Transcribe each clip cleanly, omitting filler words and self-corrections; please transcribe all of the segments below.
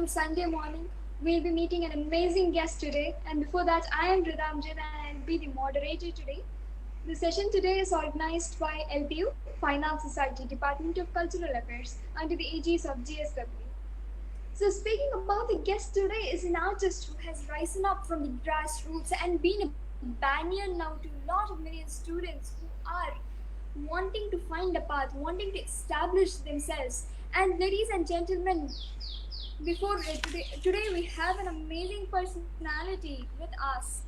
beautiful Sunday morning. We'll be meeting an amazing guest today. And before that, I am Ridhamjan and I'll be the moderator today. The session today is organized by LPU, Fine Arts Society, Department of Cultural Affairs, under the aegis of GSW. So, speaking about the guest today is an artist who has risen up from the grassroots and been a banyan now to a lot of million students who are wanting to find a path, wanting to establish themselves. And ladies and gentlemen, today we have an amazing personality with us,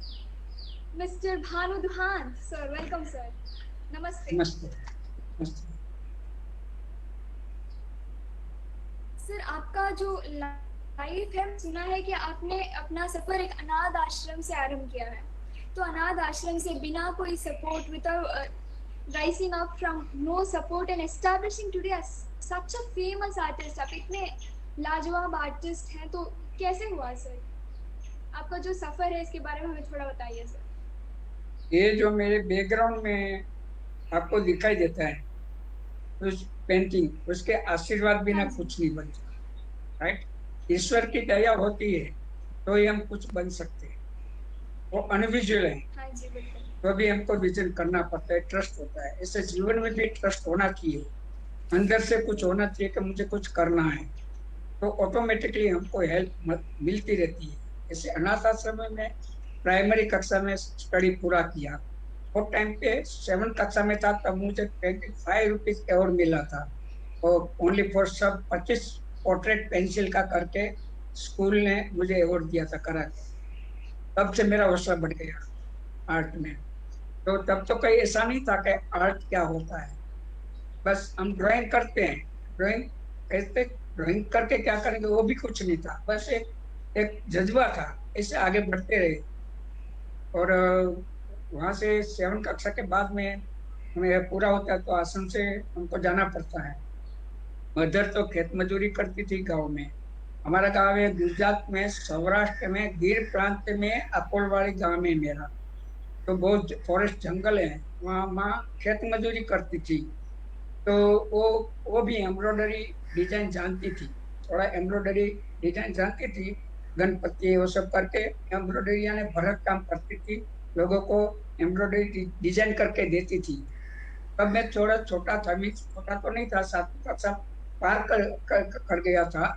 Mr. Bhanu Duhan. Sir, welcome, sir. Namaste. नमस्ते। नमस्ते। Sir, आपका जो life है, सुना है कि आपने अपना सफर एक अनाथ आश्रम से आरंभ किया है। तो अनाथ आश्रम से बिना कोई support, without rising up from no support and establishing today as such a famous artist, आप इतने लाजवाब आर्टिस्ट हैं, तो कैसे हुआ सर? आपका जो सफर है इसके बारे में हमें थोड़ा बताइए सर। ये जो मेरे बैकग्राउंड में आपको दिखाई देता है, उस पेंटिंग, उसके आशीर्वाद बिना कुछ नहीं बनता, राइट? ईश्वर की दया होती है तो ही हम कुछ बन सकते हैं। वो अनविजुअल है। हाँ जी, बिल्कुल। तो भी हमको विजन करना पड़ता है, ट्रस्ट होता है। ऐसे जीवन में भी ट्रस्ट होना चाहिए, अंदर से कुछ होना चाहिए कि मुझे कुछ करना है, तो ऑटोमेटिकली हमको हेल्प मिलती रहती है। जैसे अनाथ आश्रम में प्राइमरी कक्षा में स्टडी पूरा किया, वो टाइम पे 7 कक्षा में था, तब मुझे 25 रुपीज अवार्ड मिला था, और ओनली फॉर सब 25 पोर्ट्रेट पेंसिल का करके स्कूल ने मुझे अवार्ड दिया था करा के। तब से मेरा हौसला बढ़ गया आर्ट में। तो तब तो कहीं ऐसा नहीं था कि आर्ट क्या होता है, बस हम ड्राइंग करते हैं, ड्राइंग कैसे ड्राइंग करके क्या करेंगे वो भी कुछ नहीं था, बस एक जज्बा था, ऐसे आगे बढ़ते रहे। और वहाँ से 7 कक्षा के बाद में हमें पूरा होता है तो आश्रम से हमको जाना पड़ता है। मदर तो खेत मजदूरी करती थी गाँव में। हमारा गाँव है गुजरात में, सौराष्ट्र में, गिर प्रांत में, अकोलवाड़ी गाँव में मेरा। तो बहुत फॉरेस्ट जंगल है, वहाँ माँ खेत मजदूरी करती थी, तो वो भी एम्ब्रॉयडरी डिजाइन जानती थी, थोड़ा एम्ब्रॉयडरी डिजाइन जानती थी, गणपति वो सब करके एम्ब्रॉयडरी यानी भरत काम करती थी, लोगों को एम्ब्रॉयडरी डिजाइन करके देती थी। तब मैं थोड़ा छोटा था, मैं छोटा तो नहीं था, 7वीं कक्षा पार कर गया था।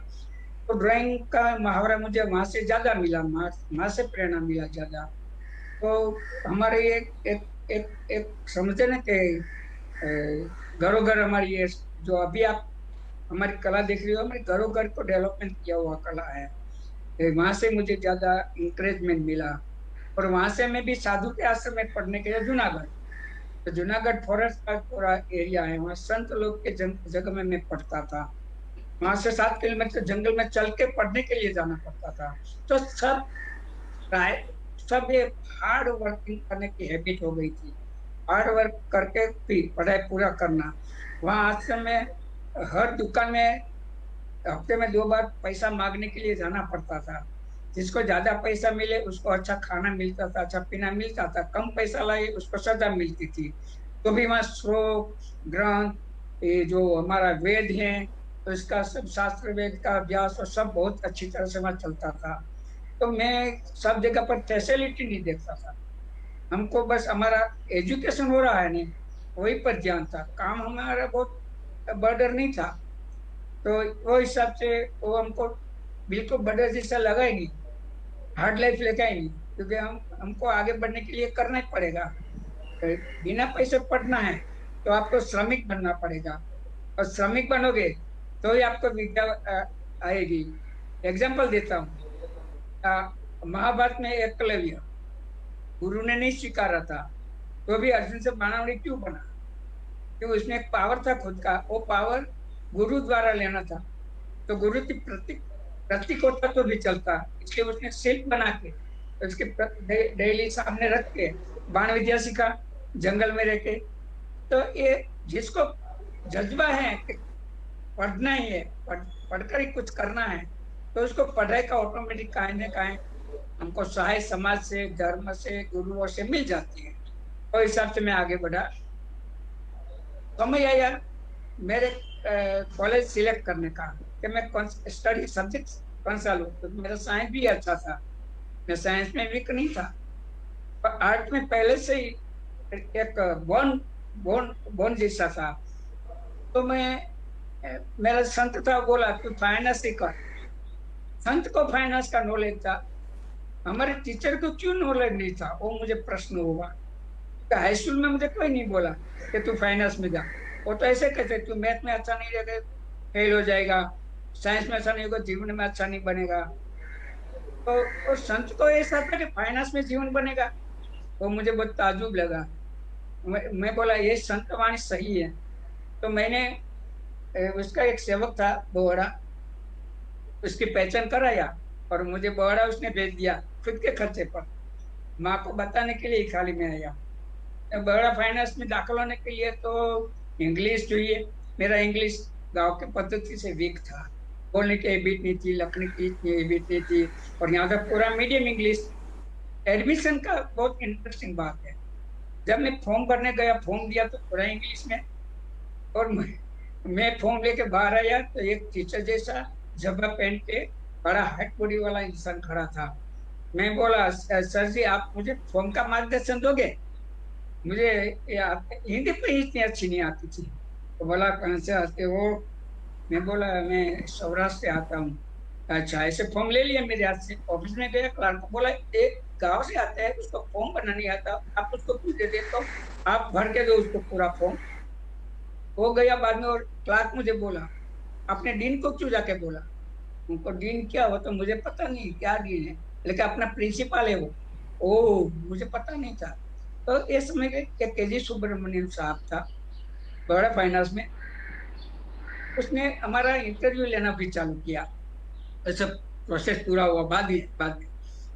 तो ड्राइंग का मुहावरा मुझे वहाँ से ज्यादा मिला, माँ से प्रेरणा मिला ज्यादा। तो हमारे एक समझे ना कि घरों घर हमारी ये जो अभी आप हमारी कला देख रही हो, हमारे घरों घर को डेवलपमेंट किया हुआ कला है। वहां से मुझे ज्यादा इंकरेजमेंट मिला। और वहां से मैं भी साधु के आश्रम में पढ़ने के लिए जूनागढ़, तो जूनागढ़ फॉरेस्ट का पूरा एरिया है, वहाँ संत लोग के जगह में मैं पढ़ता था। वहां से 7 किलोमीटर जंगल में चल के पढ़ने के लिए जाना पड़ता था। तो सब ये हार्ड वर्किंग करने की हैबिट हो गई थी, हार्ड वर्क करके भी पढ़ाई पूरा करना। वहाँ आश्रम में हर दुकान में हफ्ते में 2 बार पैसा मांगने के लिए जाना पड़ता था। जिसको ज्यादा पैसा मिले उसको अच्छा खाना मिलता था, अच्छा पीना मिलता था, कम पैसा लाए उसको सजा मिलती थी। तो भी वहाँ श्लोक ग्रंथ, ये जो हमारा वेद है तो इसका सब शास्त्र वेद का अभ्यास और सब बहुत अच्छी तरह से वहाँ चलता था। तो मैं सब जगह पर फैसिलिटी नहीं देखता था, हमको बस हमारा एजुकेशन हो रहा है नहीं वही पर ध्यान था, काम हमारा बहुत बर्डन नहीं था। तो वो हिसाब से वो हमको बिल्कुल बर्डन जैसा लगा ही नहीं, हार्ड लाइफ लेगा ही नहीं, क्योंकि हमको आगे बढ़ने के लिए करना ही पड़ेगा। बिना पैसे पढ़ना है तो आपको श्रमिक बनना पड़ेगा, और श्रमिक बनोगे तो ही आपको विद्या आएगी। एग्जाम्पल देता हूँ, महाभारत में एकलव्य गुरु ने नहीं स्वीकारा था, तो भी अर्जुन से बाणावली क्यों बना? क्योंकि उसमें एक पावर था खुद का, वो पावर गुरु द्वारा लेना था। तो गुरु की प्रतीक होता तो भी चलता, इसलिए उसने शिल्प बना के उसके डेली सामने रख के बाण विद्या सीखा जंगल में रह के। तो ये जिसको जज्बा है कि पढ़ना ही है, पढ़कर ही कुछ करना है, तो उसको पढ़ाई का ऑटोमेटिक काहे न काहे हमको सहाय समाज से, धर्म से, गुरुओं से मिल जाती है। तो हिसाब से मैं आगे बढ़ा। समय आया मेरे कॉलेज सिलेक्ट करने का कि मैं कौन स्टडी सब्जेक्ट 5 साल हो, तो मेरा साइंस भी अच्छा था, मैं साइंस में वीक नहीं था, पर आर्ट में पहले से ही एक बॉन्ड बॉन्ड बॉन्ड जैसा था। तो मेरा संत था, बोला तू फाइनेंस ही कर। संत को फाइनेंस का नॉलेज था, हमारे टीचर को क्यों नॉलेज नहीं था, वो मुझे प्रश्न हुआ। हाई स्कूल में मुझे कोई नहीं बोला कि तू फाइनेंस में जा। वो तो ऐसे कहते तू मैथ में अच्छा नहीं रहेगा फेल हो जाएगा, साइंस में अच्छा नहीं होगा जीवन में अच्छा नहीं बनेगा। तो संत को ऐसा था कि फाइनेंस में जीवन बनेगा। वो मुझे बहुत ताजुब लगा। मैं बोला ये संत वाणी सही है। तो मैंने उसका एक सेवक था बोहरा, उसकी पहचान कराया और मुझे बोहरा उसने भेज दिया खुद के खर्चे पर, माँ को बताने के लिए खाली में आया। बड़ा फाइनेंस में दाखिल होने के लिए तो इंग्लिश चाहिए। मेरा इंग्लिश गांव के पद्धति से वीक था, बोलने की हैबिट नहीं थी, लिखने की इतनी हैबिट नहीं थी, और यहाँ का पूरा मीडियम इंग्लिश। एडमिशन का बहुत इंटरेस्टिंग बात है, जब मैं फॉर्म भरने गया, फॉर्म दिया तो पूरा इंग्लिश में, और मैं फॉर्म लेके बाहर आया तो एक टीचर जैसा जब्बा पहन के बड़ा हाइट बॉडी वाला इंसान खड़ा था। मैं बोला सर जी आप मुझे फॉर्म का मार्गदर्शन दोगे, मुझे हिंदी पे इतनी अच्छी नहीं आती थी। तो बोला कहाँ से आते हो, मैं बोला मैं सौराष्ट्र से आता हूँ। अच्छा, ऐसे फॉर्म ले लिया मेरे हाथ से, ऑफिस में गया, क्लार्क को बोला एक गांव से आता है उसको फॉर्म भरना नहीं आता, आप उसको कुछ दे दे तो आप भर के दो उसको पूरा फॉर्म। हो गया बाद में, और क्लार्क मुझे बोला अपने डीन को क्यों जाके बोला। उनको डीन क्या हो तो मुझे पता नहीं क्या डीन है, लेकिन अपना प्रिंसिपल है वो। ओ मुझे पता नहीं था। तो इस समय के केजी सुब्रमण्यम साहब था बड़ा फाइनेंस में, उसने हमारा इंटरव्यू लेना भी चालू किया। ऐसा प्रोसेस पूरा हुआ बाद में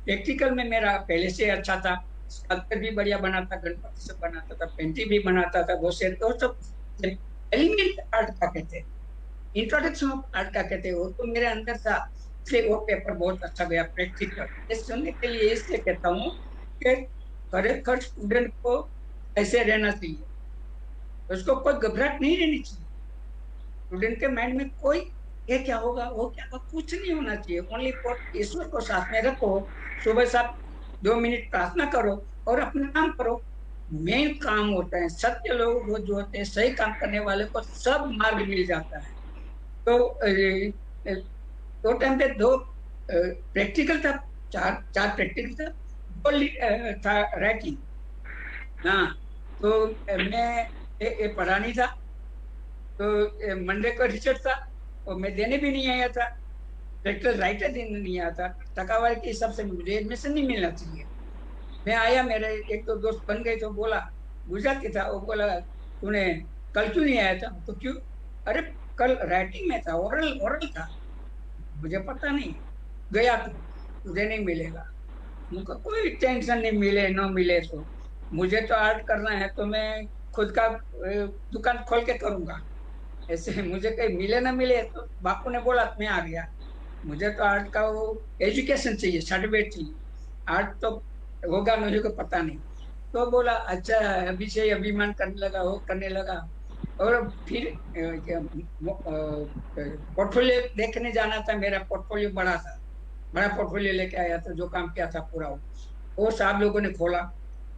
प्रैक्टिकल में मेरा पहले से अच्छा था, स्कल्पचर भी बढ़िया बनाता, गणपति सब बनाता था, पेंटिंग भी बनाता था, वो सब एलिमेंट आर्ट का कहते हैं, इंट्रोडक्शन ऑफ आर्ट का कहते हैं, वो तो मेरे अंदर था, इसलिए वो पेपर बहुत अच्छा गया प्रैक्टिकल। इस सुनने के लिए इसलिए कहता हूँ कि खरेखर स्टूडेंट को ऐसे रहना चाहिए, उसको कोई घबराहट नहीं रहनी चाहिए। स्टूडेंट के माइंड में कोई ये क्या होगा वो क्या होगा कुछ नहीं होना चाहिए, ओनली फॉर ईश्वर को साथ में रखो, सुबह साथ 2 मिनट प्रार्थना करो और अपना काम करो। मेन काम होता है, सत्य लोग वो जो होते हैं सही काम करने वाले को सब मार्ग मिल जाता है। तो टाइम पे 2 प्रैक्टिकल था, चार प्रैक्टिकल था, 2 था राइटिंग। हाँ, तो मैं ये पढ़ा नहीं था, तो मंडे का रिजल्ट था और मैं देने भी नहीं आया था, प्रैक्टिकल राइटर देने नहीं आया था, टकावारी के हिसाब से मुझे एडमिशन नहीं मिलना चाहिए। मैं आया, मेरे एक तो दोस्त बन गए, तो बोला गुजराती था, वो बोला तूने कल क्यों नहीं आया था, तो क्यों, अरे कल राइटिंग में था, ओरल ओरल था, मुझे पता नहीं, गया तो तुझे नहीं मिलेगा। मुझको कोई टेंशन नहीं, मिले न मिले तो मुझे तो आर्ट करना है, तो मैं खुद का दुकान खोल के करूंगा, ऐसे मुझे कहीं मिले ना मिले। तो बापू ने बोला मैं आ गया, मुझे तो आर्ट का वो एजुकेशन चाहिए, सर्टिफिकेट चाहिए, आर्ट तो होगा मुझे को पता नहीं। तो बोला अच्छा, अभी से अभिमान करने लगा, वो करने लगा। और फिर पोर्टफोलियो देखने जाना था, मेरा पोर्टफोलियो बड़ा था, बड़ा पोर्टफोलियो लेके आया था, जो काम किया था पूरा वो साहब लोगों ने खोला,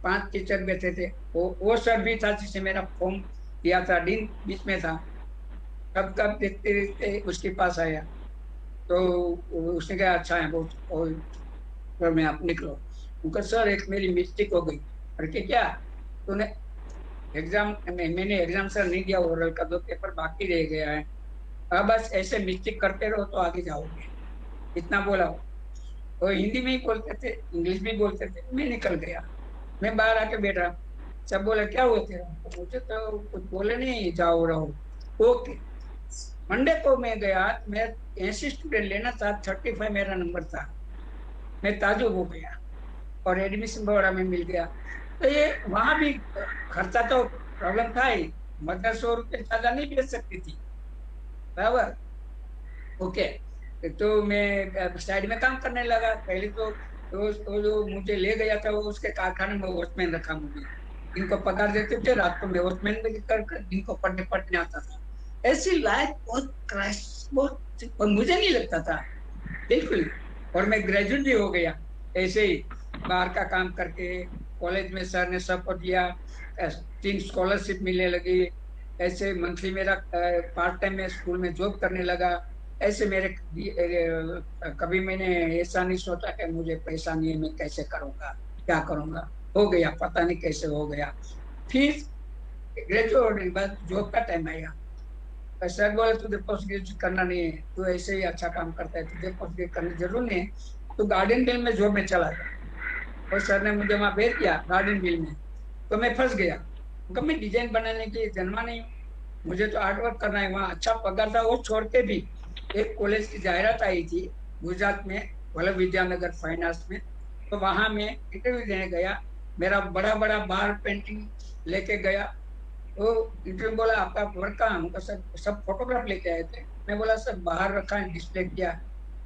5 टीचर बैठे थे, वो सर भी था जिसे मेरा फॉर्म दिया था, डीन बीच में था। कब कब देखते देखते उसके पास आया, तो उसने कहा अच्छा है बहुत, और मैं आप निकलो। उनका सर एक मेरी मिस्टेक हो गई। अरे क्या, तूने एग्जाम मैंने एग्जाम सर नहीं दिया, ओरल का 2 पेपर बाकी रह गया है, अब बस ऐसे मिस्टेक करते रहो तो आगे जाओगे, इतना बोला। और हिंदी में ही बोलते थे, इंग्लिश भी बोलते थे। मैं निकल गया, मैं बाहर आके बैठा, सब बोला क्या हुआ तेरा, तो मुझे तो कुछ बोले नहीं, जाओ रहो। ओके, मंडे को मैं गया, मैं 80 स्टूडेंट लेना था, 35 मेरा नंबर था, मैं ताजुब हो गया और एडमिशन बड़ा में मिल गया। तो ये वहां भी खर्चा तो प्रॉब्लम था ही, मदर 100 रुपये ज्यादा नहीं बेच सकती थी, बराबर। ओके, तो मैं साइड में काम करने लगा। पहले तो जो मुझे ले गया था वो उसके कारखाने में वॉचमैन रखा मुझे, इनको पगार देते थे, रात को मैं वॉचमैन में कर इनको पढ़ने आता था। ऐसी लाइफ बहुत क्रैश, बहुत मुझे नहीं लगता था बिल्कुल। और मैं ग्रेजुएट भी हो गया ऐसे ही, बाहर का काम करके। कॉलेज में सर ने सपोर्ट दिया, 3 स्कॉलरशिप मिलने लगी। ऐसे मंथली मेरा पार्ट टाइम में स्कूल में जॉब करने लगा। ऐसे मेरे कभी मैंने ऐसा नहीं सोचा कि मुझे पैसा नहीं है, मैं कैसे करूंगा, क्या करूंगा। हो गया, पता नहीं कैसे हो गया। फिर ग्रेजुएट होने के बाद जॉब का टाइम आया। सर बोले तुझे पोस्ट ग्रेजुएट करना नहीं है, तू ऐसे ही अच्छा काम करता है, तुझे पोस्ट ग्रेजुएट करने की जरूर नहीं है, तू गार्डन बिल में जॉब में चला जा। और सर ने मुझे वहां भेज दिया गार्डन बिल में। तो मैं फंस गया, क्योंकि मैं डिजाइन बनाने के लिए जन्मा नहीं हूँ। मुझे तो आर्ट वर्क करना है। वहाँ अच्छा पगार था, वो छोड़ के भी एक कॉलेज की जाहिरात आई थी गुजरात में, वल्लभ विद्यानगर फाइन आर्ट्स में। तो वहां मैं इंटरव्यू देने गया। मेरा बड़ा बड़ा बार पेंटिंग लेके गया। तो इंटरव्यू बोला आपका वर्क कहाँ? हमको सर सब फोटोग्राफ लेके आए थे। मैं बोला सर बाहर रखा है, डिस्प्ले किया।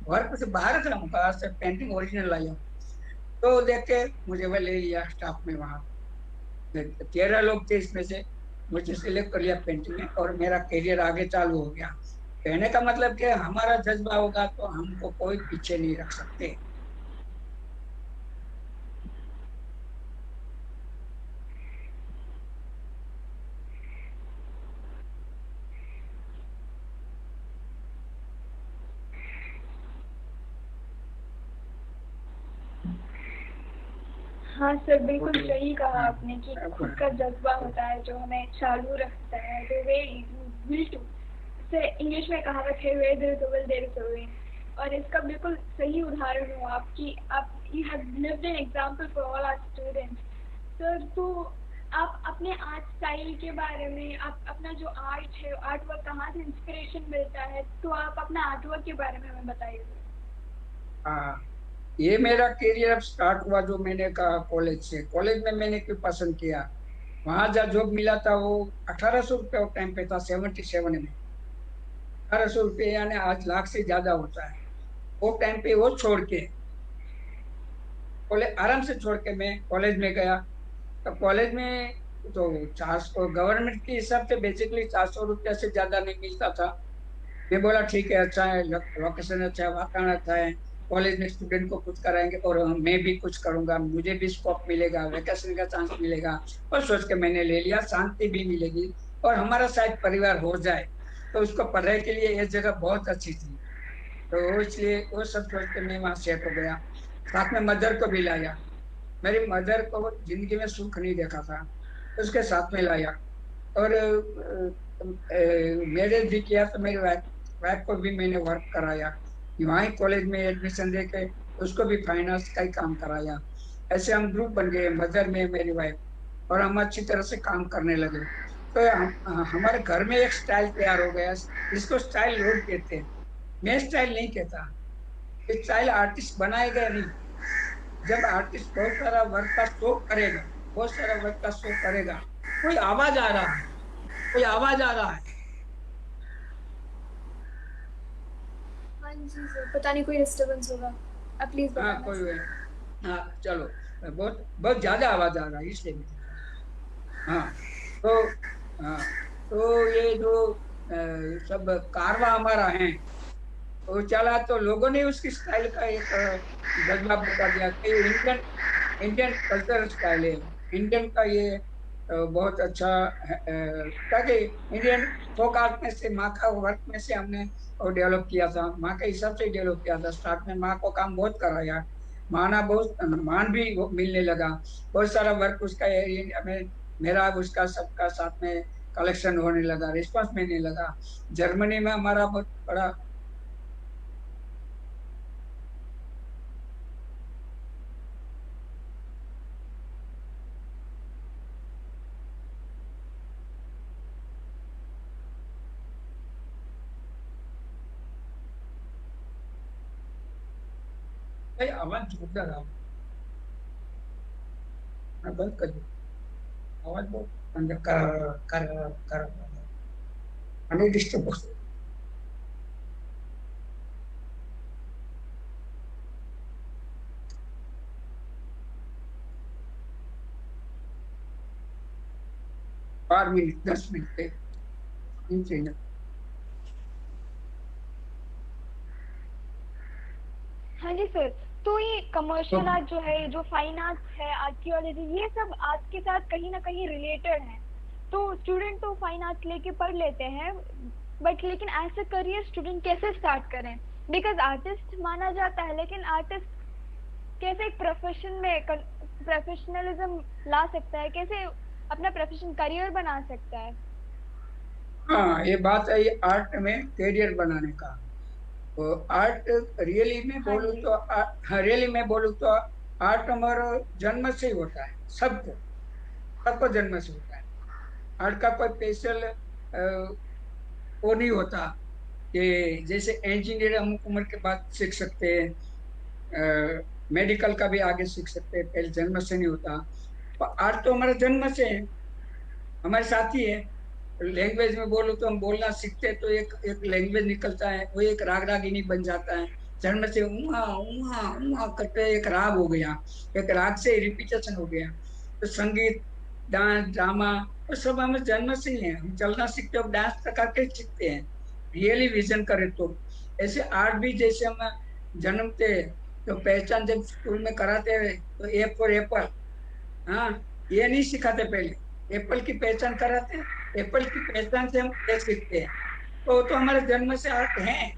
वर्क से बाहर रखा हूँ, कहा सर पेंटिंग ओरिजिनल लाई हूँ। तो देख के मुझे वह ले लिया स्टाफ में। वहाँ 13 लोग थे, इसमें से मुझे सिलेक्ट कर लिया पेंटिंग में, और मेरा करियर आगे चालू हो गया। कहने का मतलब कि हमारा जज्बा होगा तो हमको कोई पीछे नहीं रख सकते। हाँ सर, बिल्कुल सही कहा आपने कि खुद का जज्बा होता है जो हमें चालू रखता है। The way you will to, से इंग्लिश में कहावत है, where there is a will there is a way. और इसका बिल्कुल सही उदाहरण हो आपकी। आप you have lived an example for all our students. Sir, तो आप अपने आर्ट स्टाइल के बारे में, आप अपना जो आर्ट है, आर्ट वर्क कहाँ से इंस्पिरेशन मिलता है, तो आप अपना आर्ट वर्क के बारे में हमें बताइए। हाँ, ये मेरा करियर अब स्टार्ट हुआ, जो मैंने कहा कॉलेज से। कॉलेज में मैंने क्यों पसंद किया, वहां जहाँ जॉब मिला था वो 1800 रुपये उस टाइम पे था, 77 में। 1800 रुपये यानी आज लाख से ज्यादा होता है। वो टाइम पे वो छोड़ के, कॉलेज आराम से छोड़ के मैं कॉलेज में गया। तो कॉलेज में तो 400, गवर्नमेंट के हिसाब से बेसिकली 400 रुपया से ज्यादा नहीं मिलता था। मैं बोला ठीक है, अच्छा है, लोकेशन अच्छा है, वातावरण अच्छा है, कॉलेज में स्टूडेंट को कुछ कराएंगे और मैं भी कुछ करूंगा, मुझे भी स्कोप मिलेगा, वैकेशन का चांस मिलेगा। और सोच के मैंने ले लिया, शांति भी मिलेगी और हमारा शायद परिवार हो जाए। तो उसको पढ़ाई के लिए ये जगह बहुत अच्छी थी। तो इसलिए वो सब सोच के मैं वहाँ सेट हो गया। साथ में मदर को भी लाया। मेरी मदर को जिंदगी में सुख नहीं देखा था, तो उसके साथ में लाया। और मैरिज भी किया, तो मेरी वाइफ वाइफ को भी मैंने वर्क कराया। वहीं कॉलेज में एडमिशन देके उसको भी फाइनेंस का ही काम कराया। ऐसे हम ग्रुप बन गए, मदर में मेरी वाइफ, और हम अच्छी तरह से काम करने लगे। तो हमारे घर में एक स्टाइल तैयार हो गया, जिसको स्टाइल लोग कहते हैं। मैं स्टाइल नहीं कहता, स्टाइल आर्टिस्ट बनाएगा नहीं। जब आर्टिस्ट बहुत सारा वर्क का शो करेगा, बहुत सारा वर्क का शो करेगा, कोई आवाज आ रहा है, कोई आवाज आ रहा है। हाँ जी सर, पता नहीं कोई डिस्टर्बेंस होगा, आप प्लीज़ हाँ बताना कोई सर। वे, हाँ चलो, बहुत बहुत ज्यादा आवाज आ रहा है इसलिए मैं कह रहा हूँ। हाँ, तो हाँ, तो ये जो सब कारवा हमारा है, वो चला तो लोगों ने उसकी स्टाइल का एक जज्बा बता दिया कि ये इंडियन इंडियन कल्चरल स्टाइल है। इंडियन का ये बहुत अच्छा ताकि इंडियन फोक आर्ट में से, माँ का वर्क में से हमने और डेवलप किया था, माँ के हिसाब से डेवलप किया था। स्टार्ट में माँ को काम बहुत कराया, माना बहुत मान भी मिलने लगा। बहुत सारा वर्क उसका इंडिया में, मेरा उसका सबका साथ में कलेक्शन होने लगा, रिस्पॉन्स मिलने लगा। जर्मनी में हमारा बहुत बड़ा आवाज जोरदार मैं बंद कर दूं। आवाज बहुत अंदर कर अनेक डिस्टर्ब हो। 4 मिनट 10 मिनट चाहिए। हाँ जी सर। तो ये कमर्शियल तो आर्ट जो है, जो फाइन आर्ट्स है, आर्कियोलॉजी, ये सब आर्ट के साथ कहीं ना कहीं रिलेटेड है। तो स्टूडेंट तो फाइन आर्ट्स लेके पढ़ लेते हैं, बट लेकिन एज अ करियर स्टूडेंट कैसे स्टार्ट करें? बिकॉज आर्टिस्ट माना जाता है, लेकिन आर्टिस्ट कैसे एक प्रोफेशन में प्रोफेशनलिज्म ला सकता है, कैसे अपना प्रोफेशन करियर बना सकता है? हाँ, ये बात है, ये आर्ट में करियर बनाने का। तो आर्ट रियली में हाँ बोलूँ जी। तो हाँ, रियली में बोलूँ तो आर्ट हमारा जन्म से ही होता है, सबको सबको जन्म से होता है। आर्ट का कोई स्पेशल वो नहीं होता कि जैसे इंजीनियर अमुक उम्र के बाद सीख सकते हैं, मेडिकल का भी आगे सीख सकते हैं, पहले जन्म से नहीं होता। तो आर्ट तो हमारे जन्म से है, हमारे साथ ही है। लैंग्वेज में बोलो तो हम बोलना सीखते हैं तो एक एक लैंग्वेज निकलता है, वो एक राग रागिनी बन जाता है। जन्म से उमा उमा उमा करते एक राग हो गया, एक राग से रिपीटेशन हो गया। तो संगीत, डांस, ड्रामा, वो सब हमें जन्म से ही है। हम चलना सीखते हो, डांस करके सीखते हैं, रियली विजन करे तो। ऐसे आर्ट भी जैसे हम जन्मते तो पहचान जब स्कूल में कराते हैं तो ए फॉर एप्पल, हाँ, ये नहीं सिखाते पहले, एप्पल की पहचान कराते हैं। एप्पल की पहचान से हम ये सीखते हैं। तो हमारे जन्म से आर्ट है।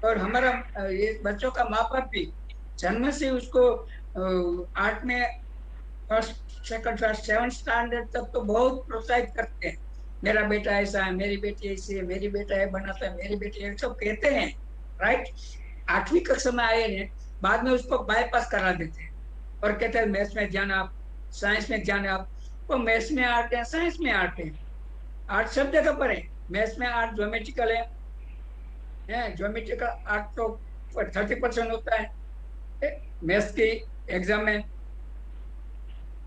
और हमारा ये बच्चों का माँ बाप भी जन्म से उसको आर्ट में first second third seven standard तक तो बहुत प्रोत्साहित करते हैं। मेरा बेटा ऐसा है, मेरी बेटी ऐसी है, मेरी बेटा है बनाता है, मेरी बेटी है, सब कहते हैं, राइट। 8वीं कक्षा में आए हैं, बाद में उसको बाईपास करा देते हैं और कहते हैं मैथ्स में ध्यान आप, साइंस में ध्यान आप। वो मैथ्स में आर्ट है, साइंस में आर्ट है, आर्ट सब जगह पर है। मैथ्स में आर्ट ज्योमेट्रिकल है, ज्योमेट्रिकल आर्ट तो 30% होता है मैथ्स की एग्जाम में।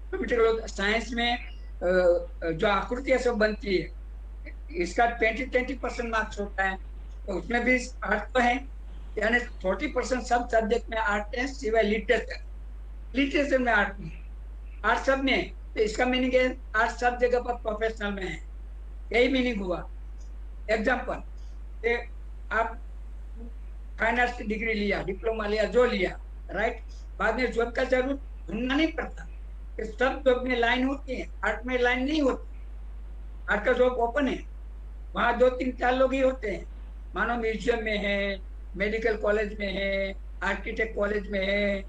ज्योमेट्रिकल साइंस में जो आकृतियां सब बनती है, इसका 20% मार्क्स होता है, तो उसमें भी आर्ट तो है। यानी 40% सब सब्जेक्ट में आर्ट है, सिवाय लिटरेचर। लिटरेचर में आर्ट नहीं, आर्ट सब में है। तो इसका मीनिंग है आर्ट सब जगह पर प्रोफेशनल में है, यही मीनिंग हुआ। एग्जाम्पल, आप फाइन आर्ट्स की डिग्री लिया, डिप्लोमा लिया, जो लिया, राइट, बाद में जॉब का जरूर ढूंढना नहीं पड़ता कि सब जॉब में लाइन होती है, आर्ट में लाइन नहीं होती। आर्ट का जॉब ओपन है, वहां 2 3 4 लोग ही होते हैं। मानो म्यूजियम में है, मेडिकल कॉलेज में है, आर्किटेक्ट कॉलेज में है,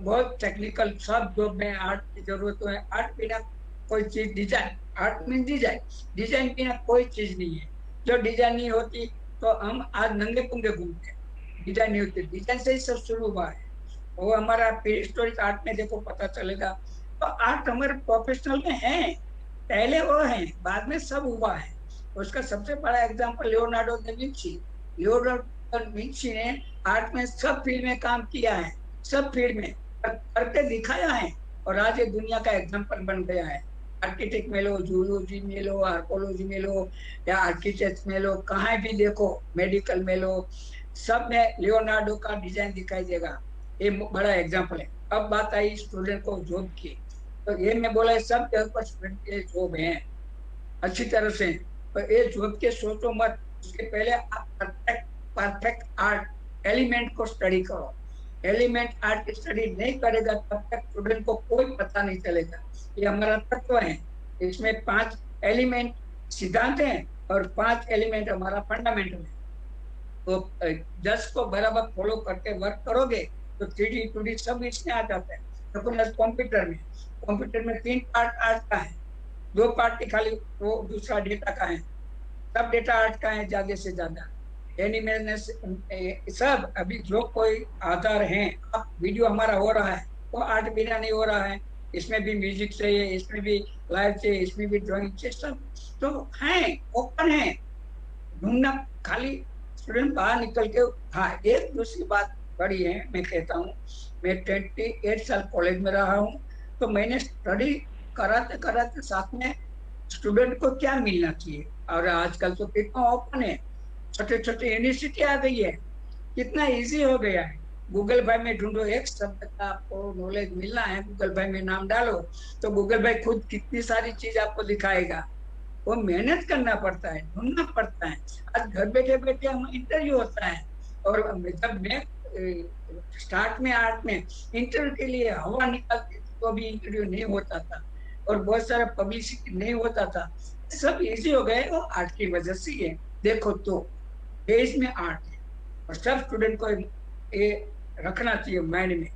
बहुत टेक्निकल सब जॉब में आर्ट की जरूरत है। आर्ट बिना कोई चीज, design, art mean design, design बिना कोई चीज नहीं है। जो डिजाइन नहीं होती तो हम आज नंगे पुंगे घूमते हैं, डिजाइन नहीं होती। डिजाइन से ही सब शुरू हुआ है, वो हमारा हिस्टोरिक आर्ट में देखो पता चलेगा। तो आर्ट हमारे प्रोफेशनल में है, पहले वो है, बाद में सब हुआ है। उसका सबसे बड़ा example Leonardo da Vinci. Leonardo da Vinci ने आर्ट में सब फील्ड में काम किया है, सब फील्ड में करके दिखाया है, और आज ये दुनिया का एग्जांपल बन गया है। आर्किटेक्ट में लो, जूलॉजी में लो, आर्कोलॉजी में लो, या आर्किटेक्ट में लो, कहाँ भी देखो, मेडिकल में लो, सब में लियोनार्डो का डिजाइन दिखाई देगा। ये बड़ा एग्जांपल है। अब बात आई स्टूडेंट को जॉब की, तो ये मैं बोला सब जगह पर स्टूडेंट के जॉब है अच्छी तरह से। तो ये जॉब के सोचो मत, उसके पहले आप परफेक्ट आर्ट एलिमेंट को स्टडी करो। एलिमेंट आर्ट की स्टडी नहीं करेगा तब तक स्टूडेंट को कोई पता नहीं चलेगा। ये हमारा तत्व है, इसमें 5 एलिमेंट सिद्धांत हैं और 5 एलिमेंट हमारा फंडामेंटल है। तो 10 को बराबर फॉलो करके वर्क करोगे तो 3D 2D सब इसमें आ जाता है। तो कंप्यूटर में 3 पार्ट आर्ट का है, 2 पार्ट खाली वो दूसरा डेटा का है, सब डेटा आर्ट का है ज्यादा से ज्यादा। एनिमेशन सब, अभी जो कोई आधार है, अब वीडियो हमारा हो रहा है वो आर्ट बिना नहीं हो रहा है। इसमें भी म्यूजिक चाहिए, इसमें भी लाइव चाहिए, इसमें भी ड्राइंग चाहिए, सब तो है, ओपन है। ढूंढना खाली स्टूडेंट बाहर निकल के। हाँ, एक दूसरी बात बड़ी है, मैं कहता हूँ, मैं 28 साल कॉलेज में रहा हूँ, तो मैंने स्टडी कराते कराते साथ में स्टूडेंट को क्या मिलना चाहिए। और आजकल तो कितना ओपन है, छोटे छोटे यूनिवर्सिटी आ गई है, कितना इजी हो गया है। गूगल भाई में ढूंढो, एक शब्द का आपको नॉलेज मिलना है, गूगल भाई में नाम डालो तो गूगल भाई खुद कितनी सारी चीज आपको दिखाएगा। वो मेहनत करना पड़ता है, ढूंढना पड़ता है। आज घर बैठे बैठे हम इंटरव्यू होता है, और जब मैं स्टार्ट में आर्ट में इंटरव्यू के लिए हवा निकालते तो भी इंटरव्यू नहीं होता था और बहुत सारा पब्लिसिटी नहीं होता था। सब इजी हो गए वो आर्ट की वजह से ही है। देखो तो बेस में आर्ट है और सब स्टूडेंट को ये रखना चाहिए माइंड में,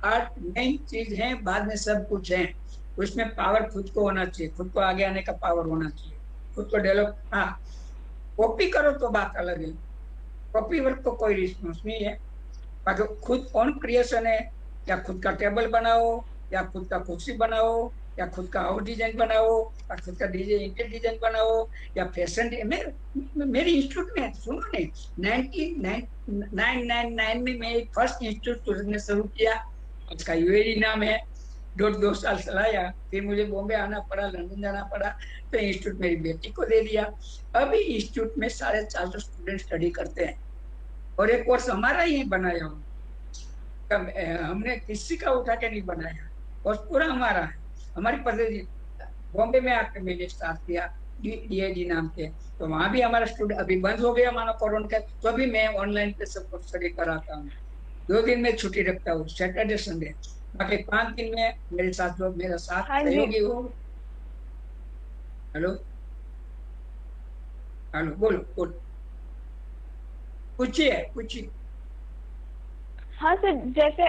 आर्ट मेन चीज है, बाद में सब कुछ है। उसमें पावर खुद को होना चाहिए, खुद को आगे आने का पावर होना चाहिए, खुद को डेवलप। हाँ, कॉपी करो तो बात अलग है, कॉपी वर्क को कोई रिस्पॉन्स नहीं है। बाकी खुद ओन क्रिएशन है, या खुद का टेबल बनाओ, या खुद का कुर्सी बनाओ, या खुद का हाउस डिजाइन बनाओ, या खुद का इंटीरियर डिजाइन बनाओ, या फैशन। मेरे इंस्टीट्यूट में सुनो ने 1999 में मैं फर्स्ट इंस्टीट्यूट ने शुरू किया, उसका यूएई नाम है। 2 साल चलाया, फिर मुझे बॉम्बे आना पड़ा, लंदन जाना पड़ा, तो इंस्टीट्यूट मेरी बेटी को दे दिया। अभी इंस्टीट्यूट में 450 स्टूडेंट स्टडी करते हैं और एक कोर्स हमारा ही बनाया हूँ, हमने किसी का उठा के नहीं बनाया, कोर्स पूरा हमारा है। हमारी पद्धति बॉम्बे में आकर मैंने स्टार्ट किया DIG नाम के, तो वहाँ भी हमारा स्टूडेंट अभी बंद हो गया मानो कोरोना का, तो अभी मैं ऑनलाइन पे सब कुछ स्टडी कराता हूँ। 2 दिन में छुट्टी रखता हूँ, सैटरडे संडे, बाकी 5 दिन में मेरे साथ जो मेरा साथ सहयोगी हो। हेलो हेलो, बोलो पूछिए। हाँ सर, जैसे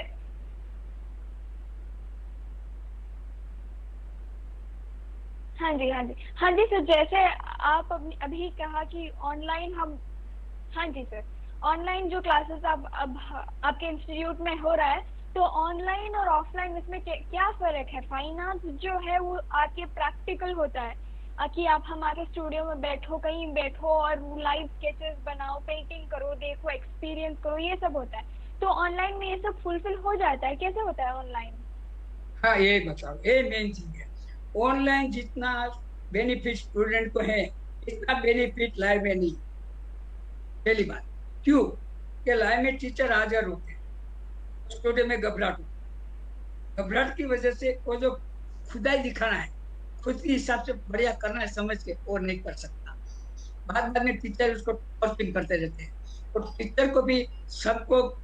हाँ जी सर, जैसे आप अभी कहा कि ऑनलाइन हम, हाँ जी सर, ऑनलाइन जो क्लासेस अब आपके इंस्टीट्यूट में हो रहा है, तो ऑनलाइन और ऑफलाइन इसमें क्या फर्क है? फाइन आर्ट्स जो है वो आपके प्रैक्टिकल होता है कि आप हमारे स्टूडियो में बैठो, कहीं बैठो और लाइव स्केचेस बनाओ, पेंटिंग करो, देखो, एक्सपीरियंस करो, ये सब होता है। तो ऑनलाइन में ये सब फुलफिल हो जाता है? कैसे होता है ऑनलाइन? हाँ, ये बताओ, ये मेन चीज है। ऑनलाइन जितना बेनिफिट स्टूडेंट को है, इतना बेनिफिट लाइव में नहीं। पहली बात क्यों कि लाइव में टीचर हाजिर होते हैं, स्टूडियो में घबराहट की वजह से वो जो खुदाई दिखाना है, खुद के हिसाब से बढ़िया करना है समझ के, और नहीं कर सकता। बाद में टीचर उसको टॉपिंग करते रहते हैं, और टीचर को भी सबको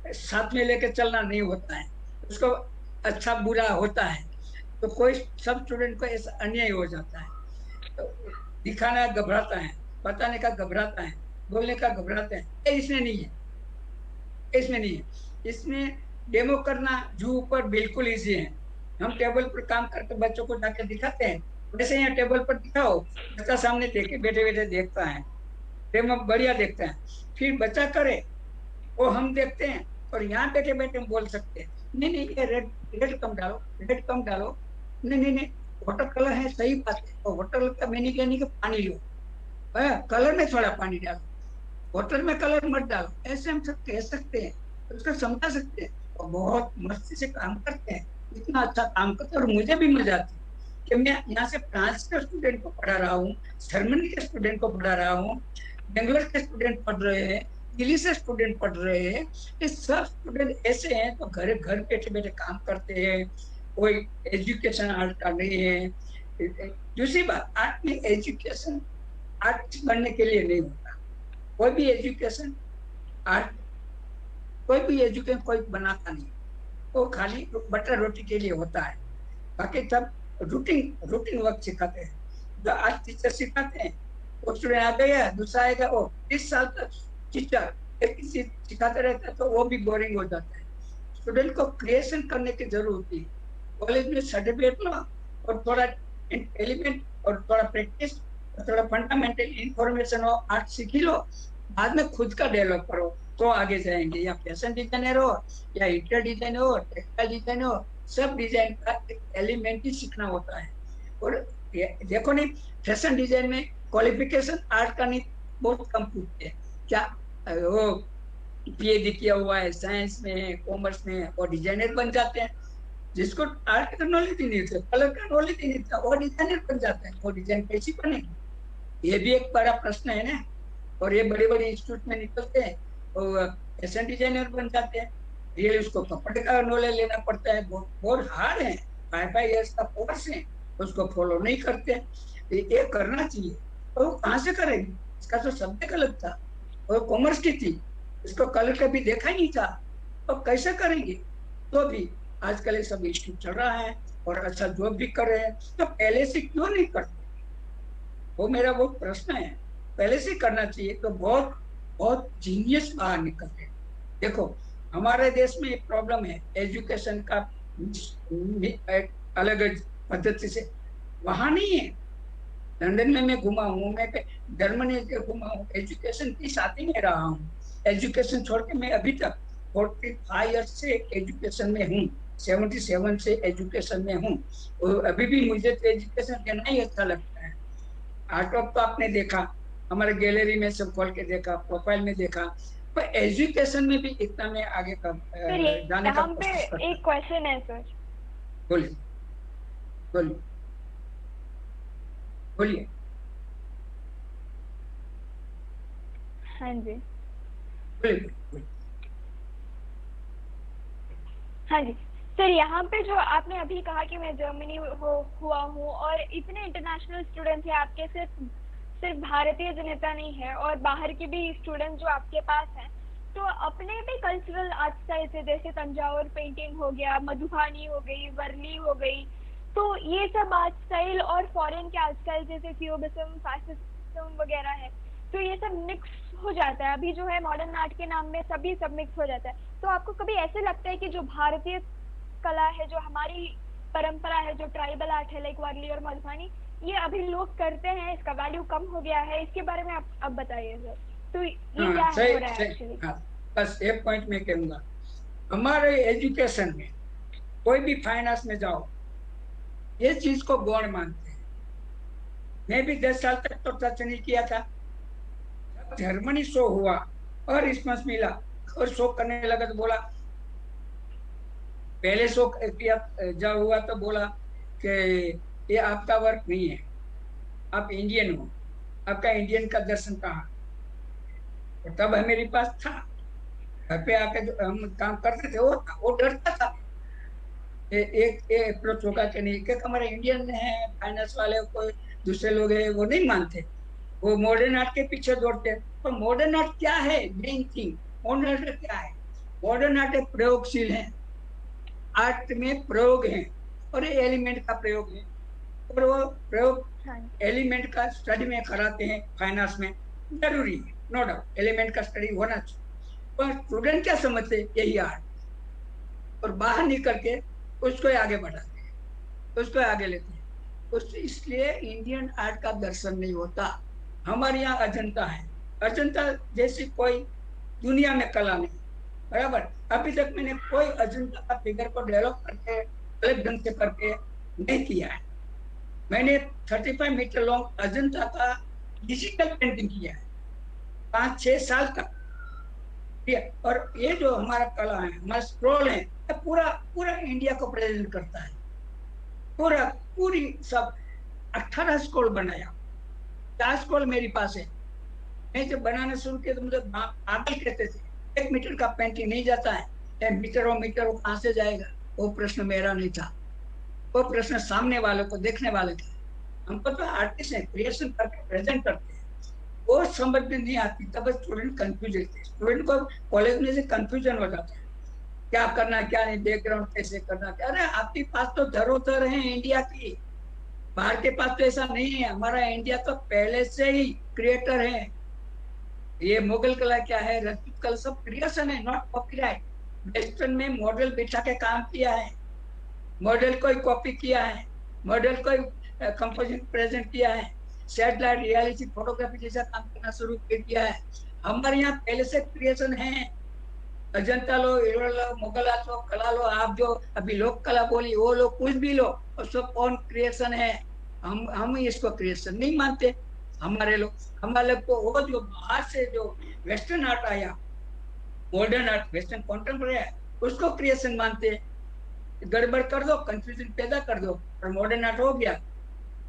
साथ में लेकर चलना नहीं होता है, उसको अच्छा बुरा होता है, तो कोई सब स्टूडेंट को ऐसा अन्याय हो जाता है। तो दिखाना घबराता है, बताने का घबराता है, बोलने का घबराते हैं। इसमें नहीं है। इसमें डेमो करना जो ऊपर बिल्कुल इजी है। हम टेबल पर काम करके बच्चों को जाकर दिखाते हैं, वैसे यहाँ टेबल पर दिखाओ, बच्चा सामने देखे बैठे देखता है, डेमो बढ़िया देखता है, फिर बच्चा करे वो हम देखते हैं, और यहाँ बैठे हम बोल सकते हैं नहीं ये रेड कम डालो, नहीं वाटर कलर है, सही बात है, और वाटर कलर का मैंने क्या नहीं कि पानी लो, कलर में थोड़ा पानी डालो, वाटर में कलर मत डालो, ऐसे हम सब कह सकते हैं, उसको समझा सकते हैं, और बहुत मस्ती से काम करते हैं, इतना अच्छा काम करते हैं। और मुझे भी मजा आती है कि मैं यहाँ से फ्रांस के स्टूडेंट को पढ़ा रहा हूँ, जर्मनी के स्टूडेंट को पढ़ा रहा हूँ, बेंगलोर के स्टूडेंट पढ़ रहे हैं, दिल्ली से स्टूडेंट पढ़ रहे हैं। ये सब स्टूडेंट ऐसे हैं तो घर बैठे काम करते हैं, कोई एजुकेशन आर्ट का नहीं है। दूसरी बात, आर्ट में एजुकेशन आर्टिस्ट बनने के लिए नहीं होता, कोई भी एजुकेशन कोई बनाता नहीं, वो खाली बटर रोटी के लिए होता है। बाकी सब रूटीन वर्क सिखाते हैं, जो आज टीचर सिखाते हैं, वो स्टूडेंट आ गया, दूसरा आएगा, वो 30 साल तक टीचर एक ही चीज सिखाते रहता है, तो वो भी बोरिंग हो जाता है। स्टूडेंट को क्रिएशन करने की जरूरत होती है। कॉलेज में सर्टिफिकेट लो और थोड़ा एलिमेंट और थोड़ा प्रैक्टिस और थोड़ा फंडामेंटल इंफॉर्मेशन हो, आर्ट सीख लो, बाद में खुद का डेवलप करो तो आगे जाएंगे। या फैशन डिजाइनर हो, या इंटीरियर डिजाइन हो, टेक्सटाइल डिजाइन हो, सब डिजाइन का एक एलिमेंट ही सीखना होता है। और देखो नहीं, फैशन डिजाइन में क्वालिफिकेशन आर्ट का नहीं, बहुत कम पूछते हैं, क्या वो PhD किया हुआ है साइंस में, कॉमर्स में, और डिजाइनर बन जाते हैं। जिसको आर्ट का नॉलेज ही नहीं था, कलर का नॉलेज ही नहीं था, वो डिजाइनर बन जाते हैं, वो डिजाइन कैसी बनेगी? ये भी एक बड़ा प्रश्न है ना। और ये बड़े इंस्टीट्यूट में निकलते हैं और फैशन डिजाइनर बन जाते हैं, रियली उसको कपड़े का नॉलेज लेना पड़ता है, बहुत हार्ड है, 5 इयर्स का कोर्स है, उसको फॉलो नहीं करते। ये करना चाहिए, और वो कहाँ से करेगी? इसका तो सब्जेक्ट अलग था, और कॉमर्स की थी, इसको कलर कभी देखा ही नहीं था, तो कैसे करेंगे? तो भी आजकल ये सब इंस्टीट्यूट चल रहा है और अच्छा जॉब भी कर रहे हैं, तो पहले से क्यों नहीं करते? वो मेरा वो प्रश्न है। पहले से करना चाहिए तो बहुत बहुत जीनियस बाहर निकलते हैं। देखो हमारे देश में एक प्रॉब्लम है एजुकेशन का, एक अलग पद्धति से वहां नहीं है। लंदन में मैं घुमा हूँ, मैं जर्मनी में घुमा हूँ, एजुकेशन की साथ ही में रहा हूँ। एजुकेशन छोड़ के मैं अभी तक 45 ईयर्स से एजुकेशन में हूँ, 77 से एजुकेशन में हूँ। और अभी भी मुझे तो एजुकेशन देना ही अच्छा लगता है। आर्ट ऑफ तो आपने देखा, हमारे गैलरी में सब खोल के देखा, प्रोफाइल में देखा, पर एजुकेशन में भी इतना मैं आगे का जाने का यहाँ पे कोशिश करता हूँ। एक क्वेश्चन है सर। बोलिए बोलिए बोलिए। हाँ जी, बोलिए। हाँ जी सर, यहाँ पे जो आपने अभी कहा कि मैं जर्मनी हुआ हूँ और इतने इंटरनेशनल स्टूडेंट्स हैं आपके, सिर्फ भारतीय जनता नहीं है और बाहर के भी स्टूडेंट जो आपके पास हैं, तो अपने भी कल्चरल आर्ट स्टाइल से जैसे तंजावुर पेंटिंग हो गया, मधुबनी हो गई, वर्ली हो गई, तो ये सब आर्ट स्टाइल और फॉरेन के आर्ट स्टाइल जैसे क्यूबिज्म, फैसिज्म वगैरह है, तो ये सब मिक्स हो जाता है। अभी जो है मॉडर्न आर्ट के नाम में सभी सब मिक्स हो जाता है। तो आपको कभी ऐसे लगता है कि जो भारतीय कला है, जो हमारी परंपरा है, जो ट्राइबल आर्ट है लाइक वर्ली और मधुबनी, ये अभी लोग करते हैं, इसका वैल्यू कम हो गया है, इसके बारे में आप अब बताइए सर। तो ये क्या हो रहा है एक्चुअली? बस एक पॉइंट में कहूंगा, हमारे एजुकेशन में कोई भी फाइन आर्ट्स में जाओ, ये चीज को गौण मानते हैं। मैं भी 10 साल तक तो टच नहीं किया था। जब जर्मनी शो हुआ और रिस्पॉन्स मिला और शो करने लगा तो बोला, पहले शो किया जब हुआ तो बोला कि ये आपका वर्क नहीं है, आप इंडियन हो, आपका इंडियन का दर्शन कहाँ? तो तब मेरे पास था, घर पे आके जो हम काम करते थे वो डरता था। एक अप्रोच होगा कि नहीं कि हमारे इंडियन है, फाइनेंस वाले कोई दूसरे लोग है, वो नहीं मानते, वो मॉडर्न आर्ट के पीछे दौड़ते। तो मॉडर्न आर्ट क्या है? मेन थिंग मॉडर्न आर्ट क्या है? मॉडर्न आर्ट एक प्रयोगशील है, आर्ट में प्रयोग है और ये एलिमेंट का प्रयोग है, और वो प्रयोग एलिमेंट का स्टडी में कराते हैं। फाइन आर्ट्स में जरूरी है, नो डाउट, एलिमेंट का स्टडी होना चाहिए, पर स्टूडेंट क्या समझते? यही आर्ट, और बाहर निकल के उसको आगे बढ़ाते हैं, उसको आगे लेते हैं। इसलिए इंडियन आर्ट का दर्शन नहीं होता। हमारे यहाँ अजंता है, अजंता जैसी कोई दुनिया में कला नहीं, बराबर। अभी तक मैंने कोई अजंता का फिगर को डेवलप करके अलग ढंग से करके नहीं किया है। मैंने 35 मीटर लॉन्ग अजंता का डिजिटल पेंटिंग किया है 5-6 साल तक। और ये जो हमारा कला है, हमारा स्क्रॉल है, पूरा इंडिया को प्रेजेंट करता है। पूरी सब 18 स्क्रॉल बनाया, 4 स्क्रॉल मेरे पास है। मैं जब बनाना शुरू किया तो मुझे पागल कहते थे, 1 मीटर का पेंटिंग नहीं जाता है, मीटरों कहाँ से जाएगा? वो प्रश्न मेरा नहीं था, वो प्रश्न सामने वाले को, देखने वाले का। हमको तो आर्टिस्ट है, क्रिएशन करके प्रेजेंट करते हैं, वो समझ में नहीं आती, तब स्टूडेंट कंफ्यूज रहते हैं। स्टूडेंट को कॉलेज में से कंफ्यूजन हो जाता है, क्या करना क्या नहीं, बैकग्राउंड कैसे करना क्या। अरे आपके पास तो धरोहर है इंडिया की, बाहर के पास तो ऐसा नहीं है। हमारा इंडिया तो पहले से ही क्रिएटर है। ये मुगल कला क्या है, राजपूत कला, सब क्रिएशन है, नॉट कॉपीराइट। वेस्टर्न में मॉडल बिठा के काम किया है, मॉडल को कॉपी किया है, मॉडल को कंपोजिशन प्रेजेंट किया है, सैटेलाइट रियलिटी फोटोग्राफी जैसा काम करना शुरू किया है। हमारे यहाँ पहले से क्रिएशन है। अजंता लो, इरोड़ लो, मुगल आर्ट लो, कला लो, आप जो अभी लोक कला बोली वो लो, कुछ भी लो, और सब कौन क्रिएशन है। हम इसको क्रिएशन नहीं मानते। हमारे लोग को वो जो बाहर से जो वेस्टर्न आर्ट आया, मॉडर्न आर्ट, वेस्टर्न कॉन्टेम्परेरी है, उसको क्रिएशन मानते हैं। गड़बड़ कर दो, कंफ्यूजन पैदा कर दो और मॉडर्न आर्ट हो गया।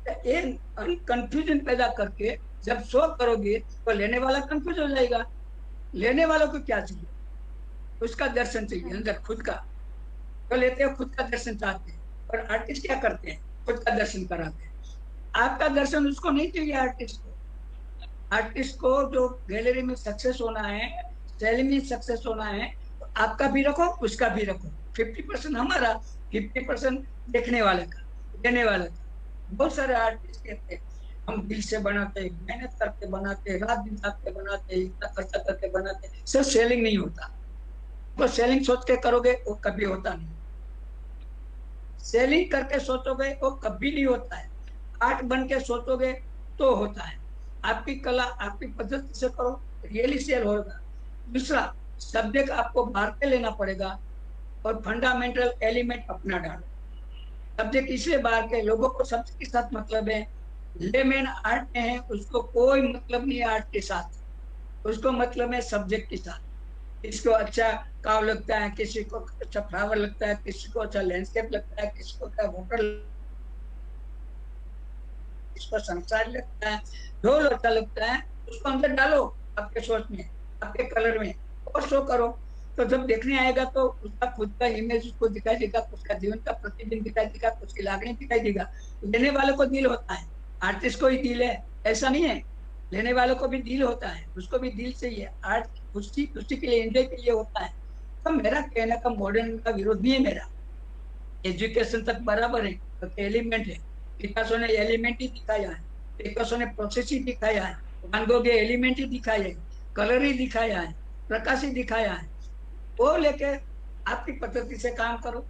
एक कंफ्यूजन पैदा करके जब शो करोगे तो लेने वाला कंफ्यूज हो जाएगा। लेने वालों को क्या चाहिए? उसका दर्शन चाहिए अंदर खुद का। तो लेते हैं खुद का दर्शन चाहते हैं, और आर्टिस्ट क्या करते हैं? खुद का दर्शन कराते हैं। आपका दर्शन उसको नहीं चाहिए। आर्टिस्ट को जो गैलरी में सक्सेस होना है, सेलिंग में सक्सेस होना है तो आपका भी रखो, उसका भी रखो। 50% हमारा, 50% देखने वाले का, देने वाले का। बहुत सारे आर्टिस्ट कहते हैं हम दिल से बनाते, मेहनत करके बनाते, रात दिन जाग के बनाते, इतना खर्चा करके बनाते, सिर्फ सेलिंग नहीं होता। तो सेलिंग सोच के करोगे वो कभी होता नहीं। सेलिंग करके सोचोगे वो कभी नहीं होता है। आर्ट बन के सोचोगे तो होता है। आपकी कला आपकी पद्धति से करो, रियली सेल होगा। दूसरा, सब्जेक्ट आपको बाहर के लेना पड़ेगा और फंडामेंटल एलिमेंट अपना डालो। सब्जेक्ट इसलिए बाहर के, लोगों को सब्जेक्ट के साथ मतलब है। लेमैन आर्ट में है, उसको कोई मतलब नहीं है आर्ट के साथ, उसको मतलब है सब्जेक्ट के साथ। किसी को अच्छा काव लगता है, किसी को अच्छा फ्लावर लगता है, किसी को अच्छा लैंडस्केप लगता है, किसी को अच्छा वाटर, किसी को संसार लगता है, जो अच्छा लगता है उसको अंदर डालो आपके सोच में, आपके कलर में, और शो करो। तो जब देखने आएगा तो उसका खुद का इमेज उसको दिखाई देगा, उसका जीवन का प्रतिबिंब दिखाई देगा, उसकी लागणी दिखाई देगा। लेने वाले को दिल होता है, आर्टिस्ट को ही दिल है ऐसा नहीं है, लेने वालों को भी दिल होता है, उसको भी दिल से ही है। आर्ट खुशी खुशी के लिए, एंजॉय के लिए होता है। तो मेरा कहने का मॉडर्न का विरोध नहीं है मेरा, एजुकेशन तक बराबर है, तो एलिमेंट है। पिकासो ने एलिमेंट ही दिखाया है, पिकासो ने प्रोसेस ही दिखाया है, वान गॉग ने एलिमेंट ही दिखाया है, कलर ही दिखाया है, प्रकाश ही दिखाया है। वो लेके आपकी पद्धति से काम करो,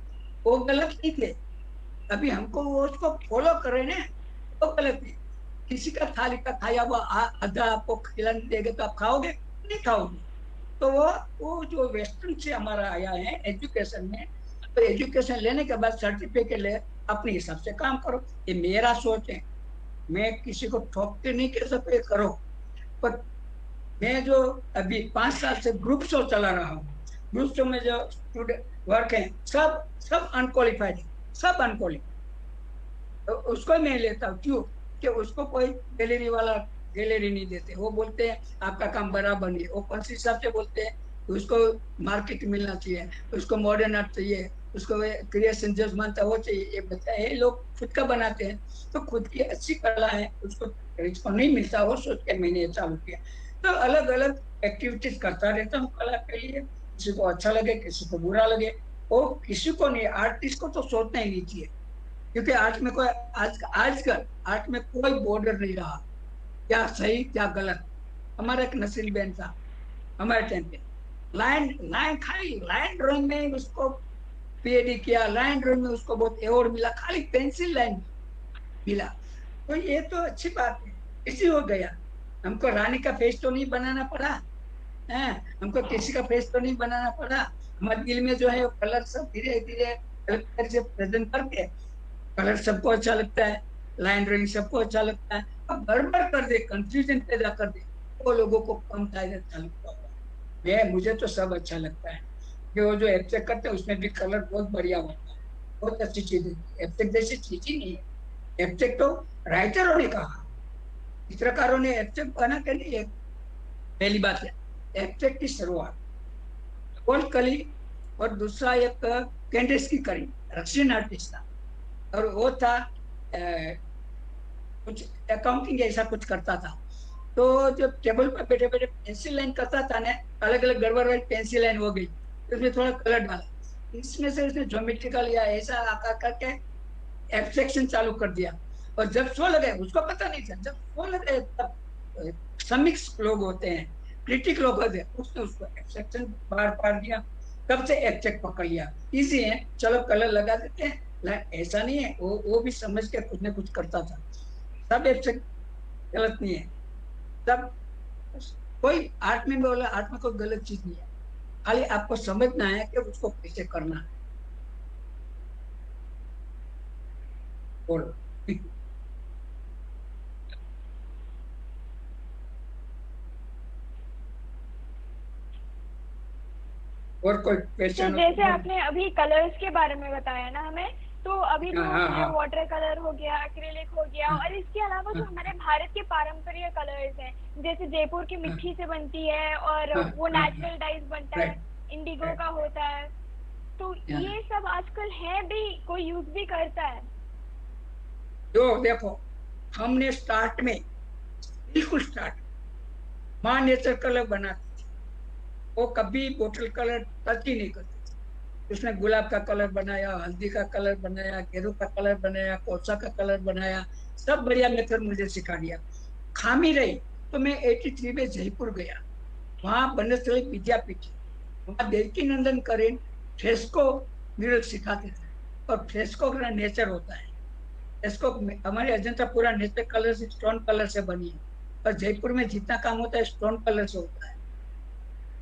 वो गलत नहीं थे। अभी हमको वो उसको फॉलो करे ना, वो गलत है। किसी का थाली का खाया हुआ आधा आपको खिलाने देंगे तो आप खाओगे? नहीं खाओगे। तो वो जो वेस्टर्न से हमारा आया है एजुकेशन में, तो एजुकेशन लेने के बाद सर्टिफिकेट ले, अपने हिसाब से काम करो। ये मेरा सोच है, मैं किसी को ठोक के नहीं कह सकते करो। पर मैं जो अभी 5 साल से ग्रुप शो चला रहा हूँ, ग्रुप शो में जो स्टूडेंट वर्क है सब सब अनक्वालिफाइड है, सब अनक्वालिफाइड। तो उसको मैं लेता हूँ, क्यों? कि उसको कोई गैलरी वाला गैलरी नहीं देते। वो बोलते हैं आपका काम बराबर नहीं है। वो कौन सी हिसाब से बोलते हैं? उसको मार्केट मिलना चाहिए, उसको मॉडर्न आर्ट चाहिए, उसको क्रिएशन जज मानता वो चाहिए। ये बच्चा है, लोग खुद का बनाते हैं, तो खुद की अच्छी कला है, उसको नहीं मिलता, वो सोच के मैंने चालू किया। तो अलग अलग एक्टिविटीज करता रहता हूँ कला के लिए, किसी को अच्छा लगे किसी को बुरा लगे, वो किसी को नहीं, आर्टिस्ट को तो सोचना ही नहीं चाहिए। क्योंकि आर्ट में कोई आजकल आर्ट में कोई बॉर्डर नहीं रहा, क्या सही क्या गलत। हमारा एक नसील बेन था हमारे टाइम पे, लाइन लाइन खाली लाइन ड्राइंग में उसको पीएचडी किया, लाइन ड्राइंग में उसको बहुत अवार्ड मिला, खाली पेंसिल लाइन मिला। तो ये तो अच्छी बात है, इसी हो गया। हमको रानी का फेस तो नहीं बनाना पड़ा है, हमको किसी का फेस तो नहीं बनाना पड़ा। हमारे दिल में जो है वो कलर सब धीरे धीरे से प्रेजेंट करके, कलर सबको अच्छा लगता है, लाइन ड्राइंग सबको अच्छा लगता है। अब गड़बड़ कर दे, कंफ्यूजन पैदा कर दे, वो लोगों को कम फायदा चालू होगा। मुझे तो सब अच्छा लगता है। जो एब्स्ट्रैक्ट करते हैं उसमें भी कलर बहुत बढ़िया होता है, बहुत अच्छी चीज है। एब्स्ट्रैक्ट जैसी चीज ही नहीं है। एब्स्ट्रैक्ट तो राइटरों ने कहा, चित्रकारों ने एब्स्ट्रैक्ट बना के नहीं है। पहली बात है एब्स्ट्रैक्ट की शुरुआत पॉल कली और दूसरा एक कैंडिस की करी, रशियन आर्टिस्ट था, और वो था कुछ अकाउंटिंग ऐसा कुछ करता था। तो जब टेबल पर बैठे बैठे पेंसिल लाइन करता था ना, अलग अलग गड़बड़ वाली पेंसिल लाइन हो गई, तो उसमें थोड़ा कलर डाला, इसमें से उसने ज्योमेट्रिकल या ऐसा आकार करके एब्स्ट्रैक्शन चालू कर दिया। और जब शो लगे, उसको पता नहीं था, जब शो लगे तब समीक्ष लोग होते हैं, क्रिटिक लोग होते हैं, उसने उसको एब्स्ट्रैक्शन बार बार दिया, तब से एब्स्ट्रैक्ट पकड़ लिया। इजी है, चलो कलर लगा देते हैं। ऐसा नहीं है, वो भी समझ के कुछ न कुछ करता था। सब एब्स्ट्रैक्ट गलत नहीं है, सब कोई आर्ट में बोला, आर्ट में कोई गलत चीज नहीं है, खाली आपको समझना है कि उसको कैसे करना है। बोलो। और कोई तो क्वेश्चन? जैसे आपने अभी कलर्स के बारे में बताया ना हमें, तो अभी तो हाँ। वाटर कलर हो गया, एक्रिलिक हो गया, हाँ, और इसके अलावा जो हमारे भारत के पारंपरिक कलर्स हैं, जैसे जयपुर की मिट्टी से बनती है और हाँ, वो हाँ, नेचुरल डाइज बनता है, इंडिगो का होता है, तो ये सब आजकल है भी, कोई यूज भी करता है? जो देखो, हमने स्टार्ट में बिल्कुल स्टार्ट माँ नेचर कलर बनाती थी, वो कभी बोतल कलर टच ही नहीं करते थे। उसने गुलाब का कलर बनाया, हल्दी का कलर बनाया, गेरू का कलर बनाया, कोसा का कलर बनाया, सब बढ़िया मेथड मुझे सिखा दिया। खामी रही तो मैं 83 में जयपुर गया, वहां बनस्थली विद्यापीठ, वहां देवकी नंदन करें फ्रेस्को म्यूरल सिखाते थे। और फ्रेस्को का नेचर होता है, फ्रेस्को हमारे अजंता पूरा नेचर कलर से, स्टोन कलर से बनी है, और जयपुर में जितना काम होता है स्टोन कलर से होता है।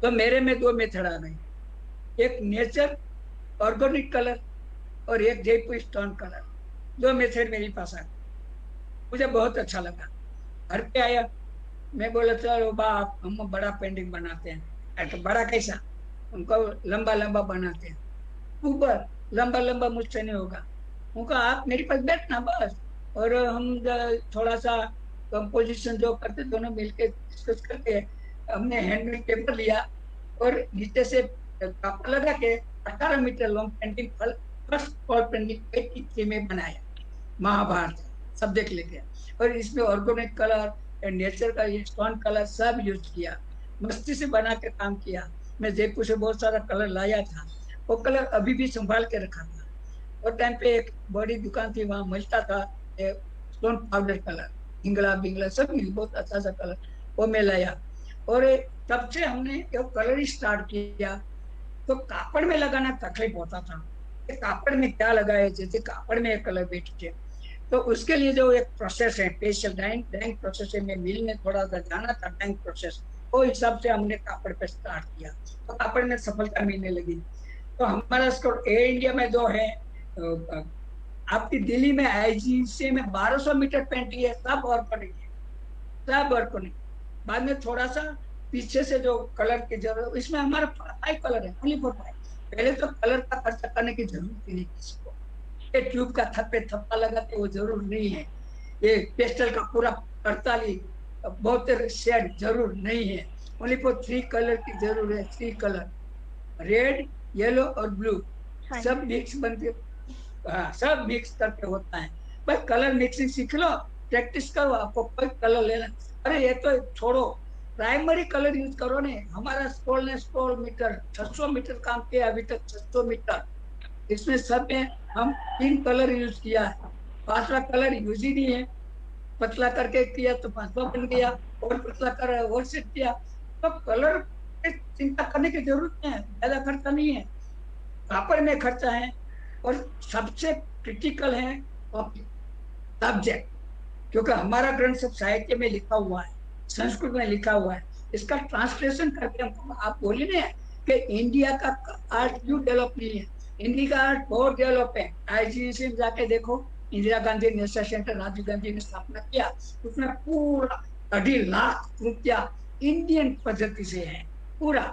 तो मेरे में दो मेथड आ गई, एक नेचर ऑर्गेनिक कलर और एक जयपुर स्टोन कलर, दो मेथड मेरे पास आ गई। मुझे बहुत अच्छा लगा। घर पे आया, मैं बोला चलो बाप हम बड़ा पेंटिंग बनाते हैं। तो बड़ा कैसा, उनको लंबा लंबा बनाते हैं। ऊपर लंबा लंबा मुझसे नहीं होगा। उनका आप मेरे पास बैठना बस, और हम थोड़ा सा कंपोजिशन जो करते दोनों मिलके डिस्कस करके, हमने हैंडमेड पेपर लिया और नीचे से कापड़ लगा के 18 metre long painting first for painting 83 में बनाया, महाभारत सब्जेक्ट लेके। और इसमें ऑर्गेनिक कलर, नेचर का ये स्टोन कलर सब यूज किया, मस्ती से बना के काम किया। मैं जयपुर से बहुत सारा कलर लाया था, वो कलर अभी भी संभाल के रखा था। और टाइम पे एक बड़ी दुकान थी, वहां मिलता था स्टोन पाउडर कलर, हिंगला बिंगला सब बहुत अच्छा सा कलर, वो मैं लाया। और तब से हमने जो कलर स्टार्ट किया, तो कापड़ में लगाना तकलीफ होता था कि कापड़ में क्या लगाए, जैसे कापड़ में कलर बैठे। तो उसके लिए जो एक प्रोसेस है, स्पेशल डाइंग प्रोसेस है, मैं मिल में थोड़ा सा जाना था डाइंग प्रोसेस, वो हिसाब से हमने कापड़ पे स्टार्ट किया, तो कापड़ में सफलता मिलने लगी। तो हमारा स्कोर एयर इंडिया में जो है, आपकी दिल्ली में IGC में 1200 मीटर पेंटिंग है, सब ऑर्गेनिक है, सब ऑर्गेनिक। बाद में थोड़ा सा पीछे से जो कलर की जरूरत, इसमें हमारा 5 कलर है, ओनली फॉर 5। पहले तो कलर का खर्चा करने की जरूरत ही नहीं किसी को, ये ट्यूब का थप्पे थप्पा लगाते वो जरूर नहीं है, ये पेस्टल का पूरा 48 बहुत शेड जरूर नहीं है, ओनली फॉर 3 कलर की जरूर है। 3 कलर, रेड, येलो और ब्लू, सब मिक्स बनके, हाँ सब मिक्स करके होता है। बस कलर मिक्सिंग सीख लो, प्रैक्टिस करो, आपको कोई कलर लेना। अरे ये तो छोड़ो, प्राइमरी कलर यूज करो ने। हमारा स्कूल ने 100 मीटर 600 मीटर काम किया अभी तक, 600 मीटर, इसमें सब में हम 3 कलर यूज किया है, 5वां कलर यूज ही नहीं है। पतला करके किया तो 5वां बन गया, और पतला कर और सेट किया। तो कलर पे चिंता करने की जरूरत नहीं है, ज्यादा खर्चा नहीं है, कापड़ में खर्चा है। और सबसे क्रिटिकल है सब्जेक्ट, क्योंकि हमारा ग्रंथ सब साहित्य में लिखा हुआ है, संस्कृत में लिखा हुआ है, इसका ट्रांसलेशन करके हमको। आप बोले ना कि इंडिया का आर्ट क्यों डेवलप नहीं है, इंडिया का आर्ट बहुत डेवलप है। IGC में जाके देखो, इंदिरा गांधी नेशनल सेंटर राजीव गांधी ने स्थापना किया, उसमें पूरा 2.5 लाख रुपया इंडियन पद्धति से है पूरा।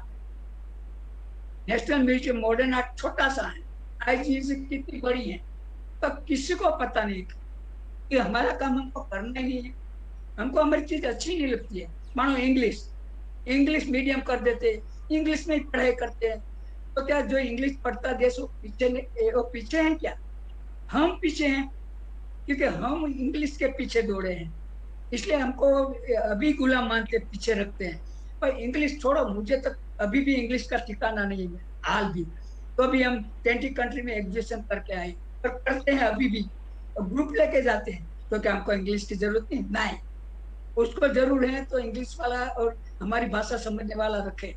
नेशनल म्यूजियम मॉडर्न आर्ट छोटा सा है, IGC कितनी बड़ी है, तो किसी को पता नहीं कि हमारा काम हमको करना ही नहीं है। हमको हमारी चीज अच्छी नहीं लगती है। मानो इंग्लिश मीडियम कर देते, इंग्लिश में ही पढ़ाई करते हैं, तो क्या जो इंग्लिश पढ़ता देश वो पीछे हैं क्या? हम पीछे हैं, क्योंकि हम इंग्लिश के पीछे दौड़े हैं, इसलिए हमको अभी गुलाम मानते पीछे रखते हैं। पर इंग्लिश छोड़ो, मुझे तक अभी भी इंग्लिश का ठिकाना नहीं है हाल भी। तो अभी हम 20 कंट्री में एग्जीबिशन करके आए, और करते हैं अभी भी, ग्रुप लेके जाते हैं। तो क्या हमको इंग्लिश की जरूरत नहीं, उसको जरूर है तो इंग्लिश वाला और हमारी भाषा समझने वाला रखे।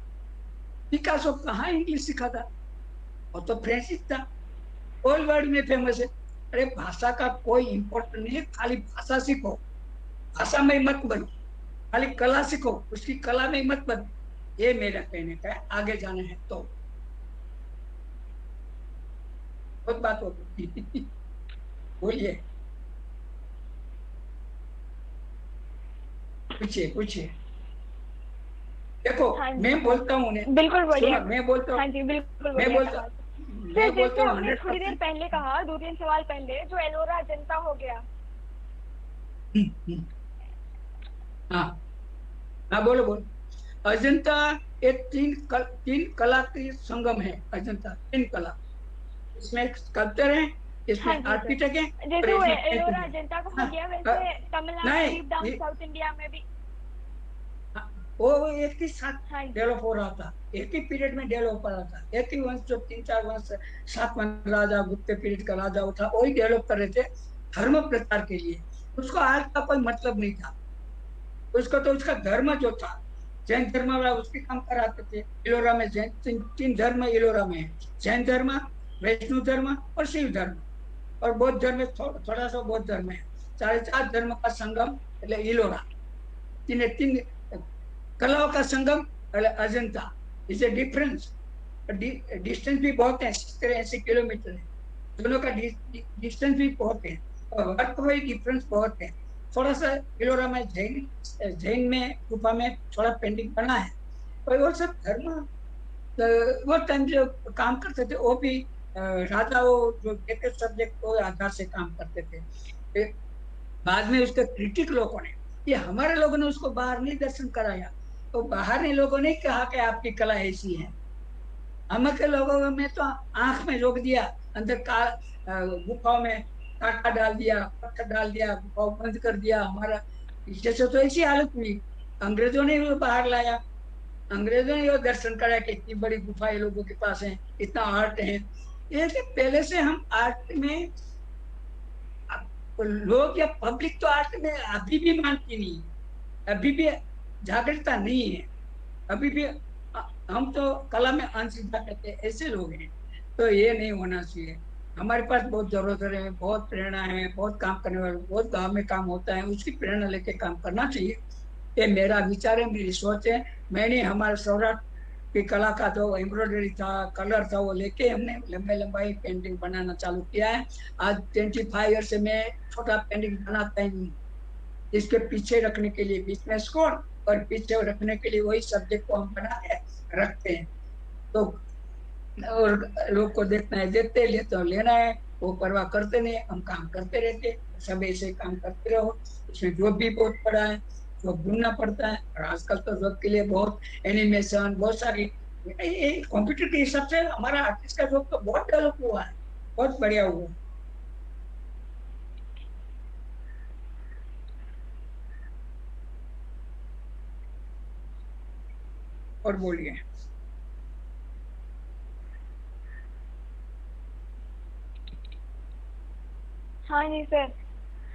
पिकासो कहाँ इंग्लिश सीखा था, वो तो फ्रेंच था, ऑल वर्ल्ड में फेमस है। अरे भाषा का कोई इम्पोर्टेंट नहीं है, खाली भाषा सीखो, भाषा में मत बनो, खाली कला सीखो, उसकी कला में मत बनो। ये मेरा कहने का है, आगे जाना है तो बहुत बात होती। बोलिए, पूछिए। देखो मैं बोलता हूँ, बिल्कुल बढ़िया, मैं बोलता हूँ, हाँ जी बिल्कुल मैं बोलता हूँ हमने थोड़ी देर पहले कहा, 2-3 सवाल पहले, जो एलोरा अजंता हो गया। हाँ बोलो। अजंता एक तीन कला की संगम है। अजंता 3 कला, इसमें स्कल्पचर है, इसमें आर्किटेक्ट है। जैसे वो एलोरा अजंता को हो गया, वैसे तमिलनाडु, साउथ इंडिया में भी वो एक ही साथ हाँ जी। डेवलप हो रहा था, एक ही पीरियड में डेवलप हो रहा था। एक ही वंश जो 3-4 वंश, सातवां राजा, गुप्त पीरियड का राजा वो था, वही डेवलप कर रहे थे धर्म प्रचार के लिए। उसको आज का कोई मतलब नहीं था। उसको तो उसका धर्म जो था, जैन धर्म वाला उसके काम कराते थे। इलोरा में जैन, तीन धर्म इलोरा में है, जैन धर्म, वैष्णव धर्म और शिव धर्म। और बौद्ध धर्म में थोड़ा सा बौद्ध धर्म है। 4.5 धर्म का संगम એટલે इलोरा। तीन कलाओं का संगम એટલે अजंता। इसे डिफरेंस, डिस्टेंस भी बहुत है, 70-80 किलोमीटर है। दोनों का डिस्टेंस भी बहुत है और वर्क में डिफरेंस बहुत है। थोड़ा सा इलोरा में जैन में गुफा में थोड़ा पेंटिंग बना है। और वो सब धर्म वो टाइम जो काम करते थे वो भी राजाओं जो देते सब्जेक्ट को आधार से काम करते थे। बाद में उसके क्रिटिक लोगों ने, ये हमारे लोगों ने उसको बाहर नहीं दर्शन कराया, तो बाहर ने लोगों ने कहा कि आपकी कला ऐसी है। हम के लोगों में तो आंख में रोक दिया, अंदर गुफाओं में कांटा डाल दिया, पत्थर डाल दिया, गुफाओं बंद कर दिया। हमारा जैसे तो ऐसी हालत हुई। अंग्रेजों ने भी बाहर लाया, अंग्रेजों ने दर्शन कराया कि इतनी बड़ी गुफा ये लोगों के पास है, इतना आर्ट है। ये कि पहले से हम आर्ट में, लोग या पब्लिक तो आर्ट में अभी भी मानती नहीं है, अभी भी जागरूकता नहीं है। अभी भी हम तो कला में अनसीधा कहते हैं, ऐसे लोग हैं। तो ये नहीं होना चाहिए। हमारे पास बहुत जरूरत है, बहुत प्रेरणा है, बहुत काम करने वाले, बहुत गांव में काम होता है, उसकी प्रेरणा लेके काम करना चाहिए। ये मेरा विचार है, मेरी सोच है। मैंने हमारे सौराष्ट्र की कला का जो एम्ब्रॉयडरी था, कलर था, वो लेके हमने लंबे लंबाई पेंटिंग बनाना चालू किया है। आज 25 ईयर से मैं छोटा पेंटिंग बनाता ही। इसके पीछे रखने के लिए बीच में स्कोर और पीछे रखने के लिए वही सब्जेक्ट को हम बना के रखते हैं। तो और लोग को देखना है देखते, लेते हो लेना है, वो परवाह करते नहीं, हम काम करते रहते। सब ऐसे काम करते रहो। इसमें जॉब भी बहुत पड़ा है, जॉब ढूंढना पड़ता है। और आजकल तो जॉब के लिए बहुत एनिमेशन, बहुत सारी कंप्यूटर के हिसाब से हमारा आर्टिस्ट का जॉब तो बहुत डेवलप हुआ है, बहुत बढ़िया हुआ। और बोलिए। हाँ जी सर,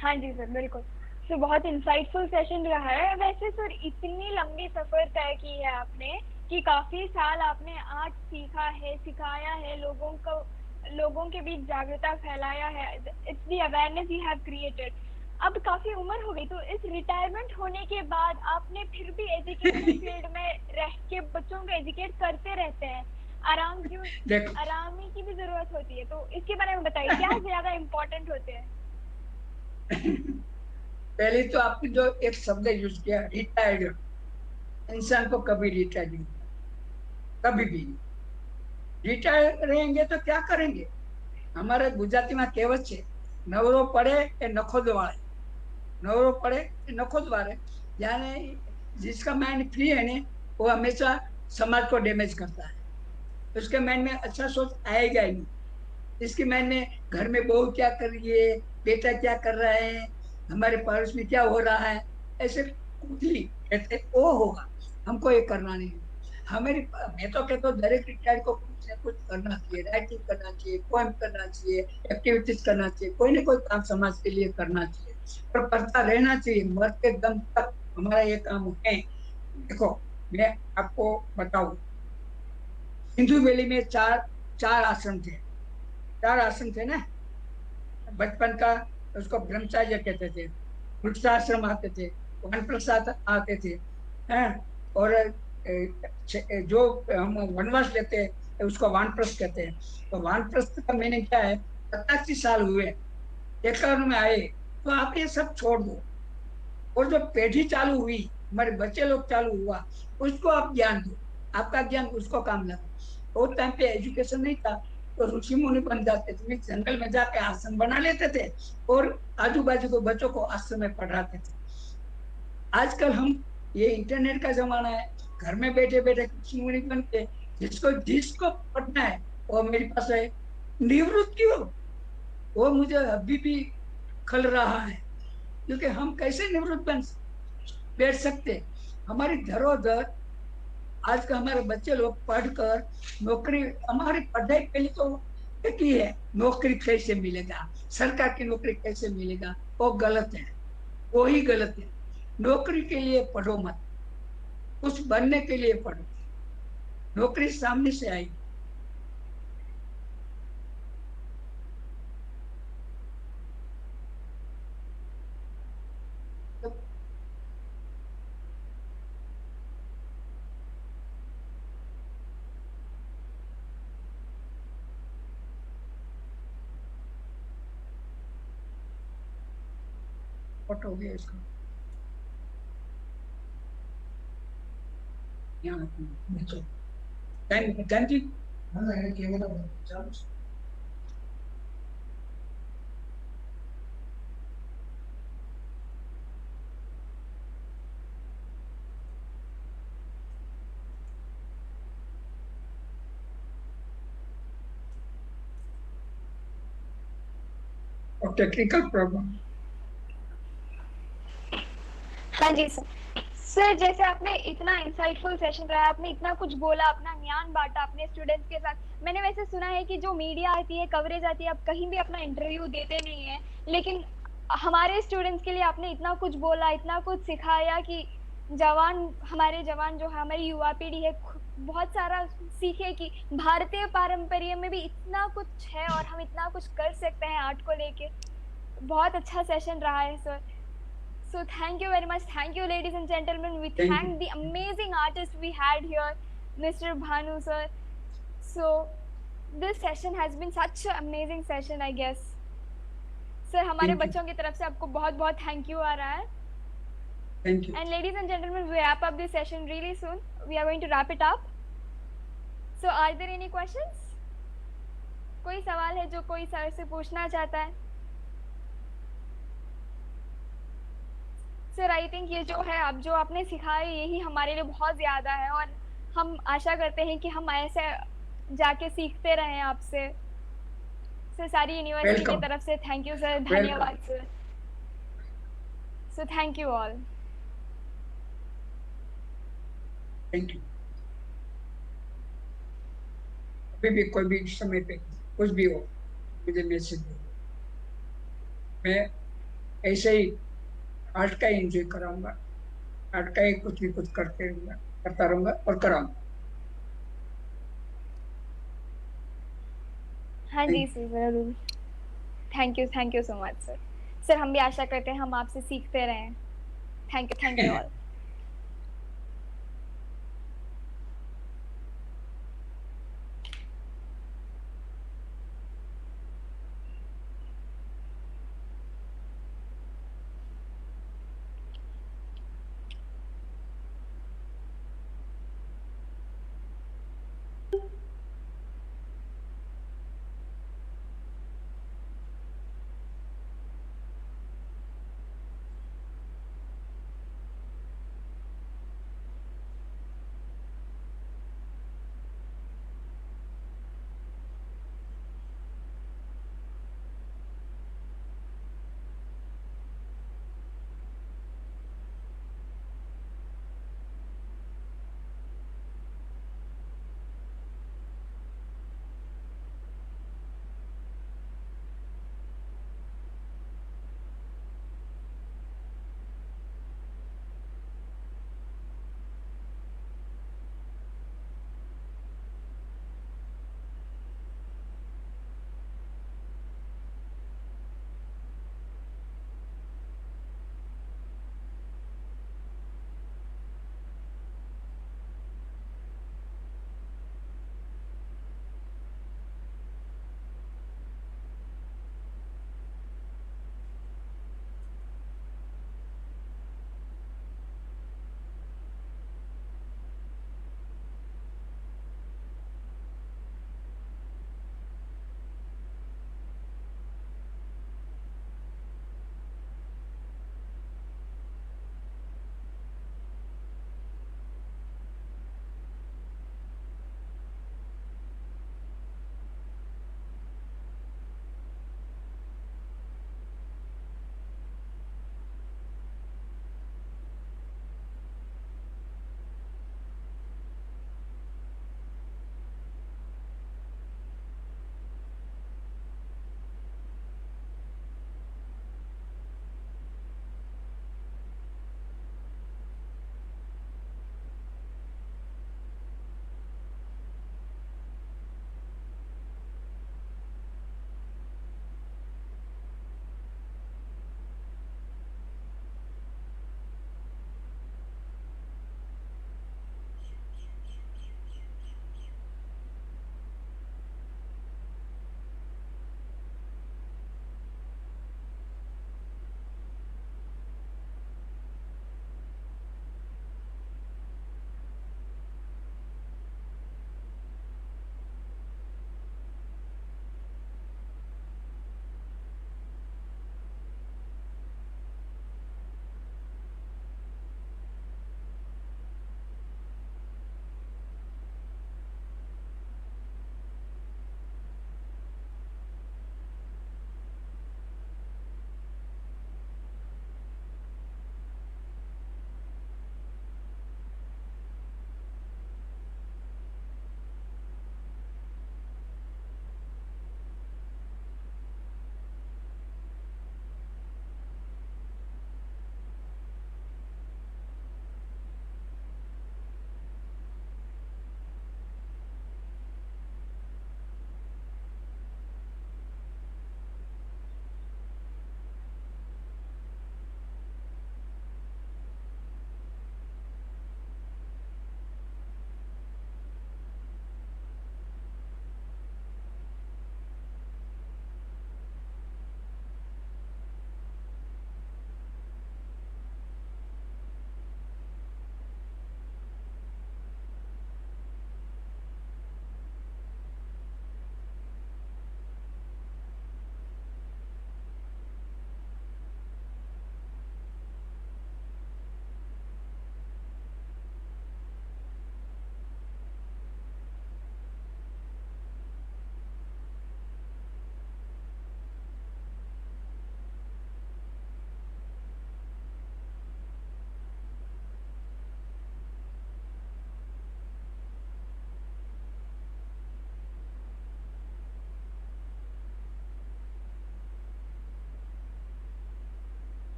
हाँ जी सर, बिल्कुल। सर बहुत इंसाइटफुल सेशन रहा है। वैसे सर इतनी लंबी सफर तय की है आपने कि काफी साल आपने आर्ट सीखा है, सिखाया है, लोगों के बीच जागरूकता फैलाया है। It's the awareness you have created. अब काफी उम्र हो गई, तो इस रिटायरमेंट होने के बाद आपने फिर भी एजुकेशन फील्ड में रह के बच्चों को एजुकेट करते रहते हैं। आराम ही की भी जरूरत होती है, तो इसके बारे में बताइए, क्या ज्यादा इम्पोर्टेंट होते हैं? पहले तो आपने जो एक शब्द यूज किया रिटायर्ड, इंसान को कभी रिटायर नहीं, कभी भी रिटायर रहेंगे तो क्या करेंगे। हमारे गुजराती में कहेवत है, नवरो पड़े ए नखोद वाले, नवरो पड़े ए नखोद वाले। यानी जिसका माइंड फ्री है ने, वो हमेशा समाज को डैमेज करता है। उसके माइंड में अच्छा सोच आएगा ही नहीं। इसके माइंड में घर में बहू क्या कर रही है, बेटा क्या कर रहा है, हमारे पड़ोस में क्या हो रहा है, ऐसे कुछ नहीं कहते वो होगा। हमको ये करना नहीं। मैं तो कहता हूँ दरेक रिटायर्ड को कुछ न कुछ करना चाहिए, राइटिंग करना चाहिए, पोएम करना चाहिए, एक्टिविटीज करना चाहिए, कोई ना कोई काम समाज के लिए करना चाहिए और करता रहना चाहिए मरते दम तक। हमारा ये काम है। देखो मैं आपको बताऊं, सिंधु वैली में चार आश्रम थे। 4 आश्रम थे ना। बचपन का उसको ब्रह्मचर्य कहते थे, वृक्षाश्रम आते थे, वानप्रस्थ आते थे, हैं। और जो हम वनवास लेते हैं उसको वानप्रस्थ कहते हैं। तो वानप्रस्थ का मैंने क्या है, 85 साल हुए एकारण में आए, तो आप ये सब छोड़ दो। और जो पीढ़ी चालू हुई, हमारे बच्चे लोग चालू हुआ, उसको आप ज्ञान दो। आपका ज्ञान उसको काम लगा। उस टाइम पे एजुकेशन नहीं था, तो ऋषि मुनि बन जाते थे, जंगल में जाके आश्रम बना लेते थे और आजू बाजू के बच्चों को आश्रम में पढ़ाते थे। आजकल हम ये इंटरनेट का जमाना है, घर में बैठे बैठे ऋषि मुनि बन के जिसको पढ़ना है वो मेरे पास है। निवृत्त क्यों, वो मुझे अभी भी खल रहा है, क्योंकि हम कैसे निवृत्त बैठ सकते। हमारी धरोहर आज का हमारे बच्चे लोग पढ़कर नौकरी, हमारी पढ़ाई पहले तो एक ही है, नौकरी कैसे मिलेगा, सरकार की नौकरी कैसे मिलेगा, वो गलत है, वो ही गलत है। नौकरी के लिए पढ़ो मत, कुछ बनने के लिए पढ़ो, नौकरी सामने से आएगी। कट हो गया इसका, यहाँ टाइम जी। और टेक्निकल प्रॉब्लम। हाँ जी सर। सर जैसे आपने इतना इंसाइटफुल सेशन रहा, आपने इतना कुछ बोला, अपना ज्ञान बांटा अपने स्टूडेंट्स के साथ। मैंने वैसे सुना है कि जो मीडिया आती है, कवरेज आती है, आप कहीं भी अपना इंटरव्यू देते नहीं है, लेकिन हमारे स्टूडेंट्स के लिए आपने इतना कुछ बोला, इतना कुछ सिखाया कि हमारे जवान जो है, हमारी युवा पीढ़ी है, बहुत सारा सीखे कि भारतीय पारंपरिक में भी इतना कुछ है और हम इतना कुछ कर सकते हैं आर्ट को लेके। बहुत अच्छा सेशन रहा है sir. So thank you very much. Thank you, ladies and gentlemen. We thank the amazing artist we had here, Mr. Bhanu sir. So this session has been such an amazing session, I guess. Sir, हमारे बच्चों की तरफ से आपको बहुत-बहुत thank you आ रहा है. Thank you. And ladies and gentlemen, we wrap up this session really soon. We are going to wrap it up. So are there any questions? कोई सवाल है जो कोई सर से पूछना चाहता है? सर आई थिंक ये जो है, आप जो आपने सिखाया, यही हमारे लिए बहुत ज़्यादा है और हम आशा करते हैं कि हम ऐसे जाके सीखते रहें आपसे। सर सारी यूनिवर्सिटी की तरफ से थैंक यू सर, धन्यवाद sir. So thank you all. Thank you. अभी भी कोई भी समय पे कुछ भी हो मुझे मैसेज दो, मैं ऐसे ही आर्ट का एंजॉय कराऊंगा, आर्ट का ही कुछ भी कुछ करता रहूंगा और कराऊंगा। हाँ जी सर, जरूर। Thank you so much sir. Sir हम भी आशा करते हैं हम आपसे सीखते रहें। Thank you all.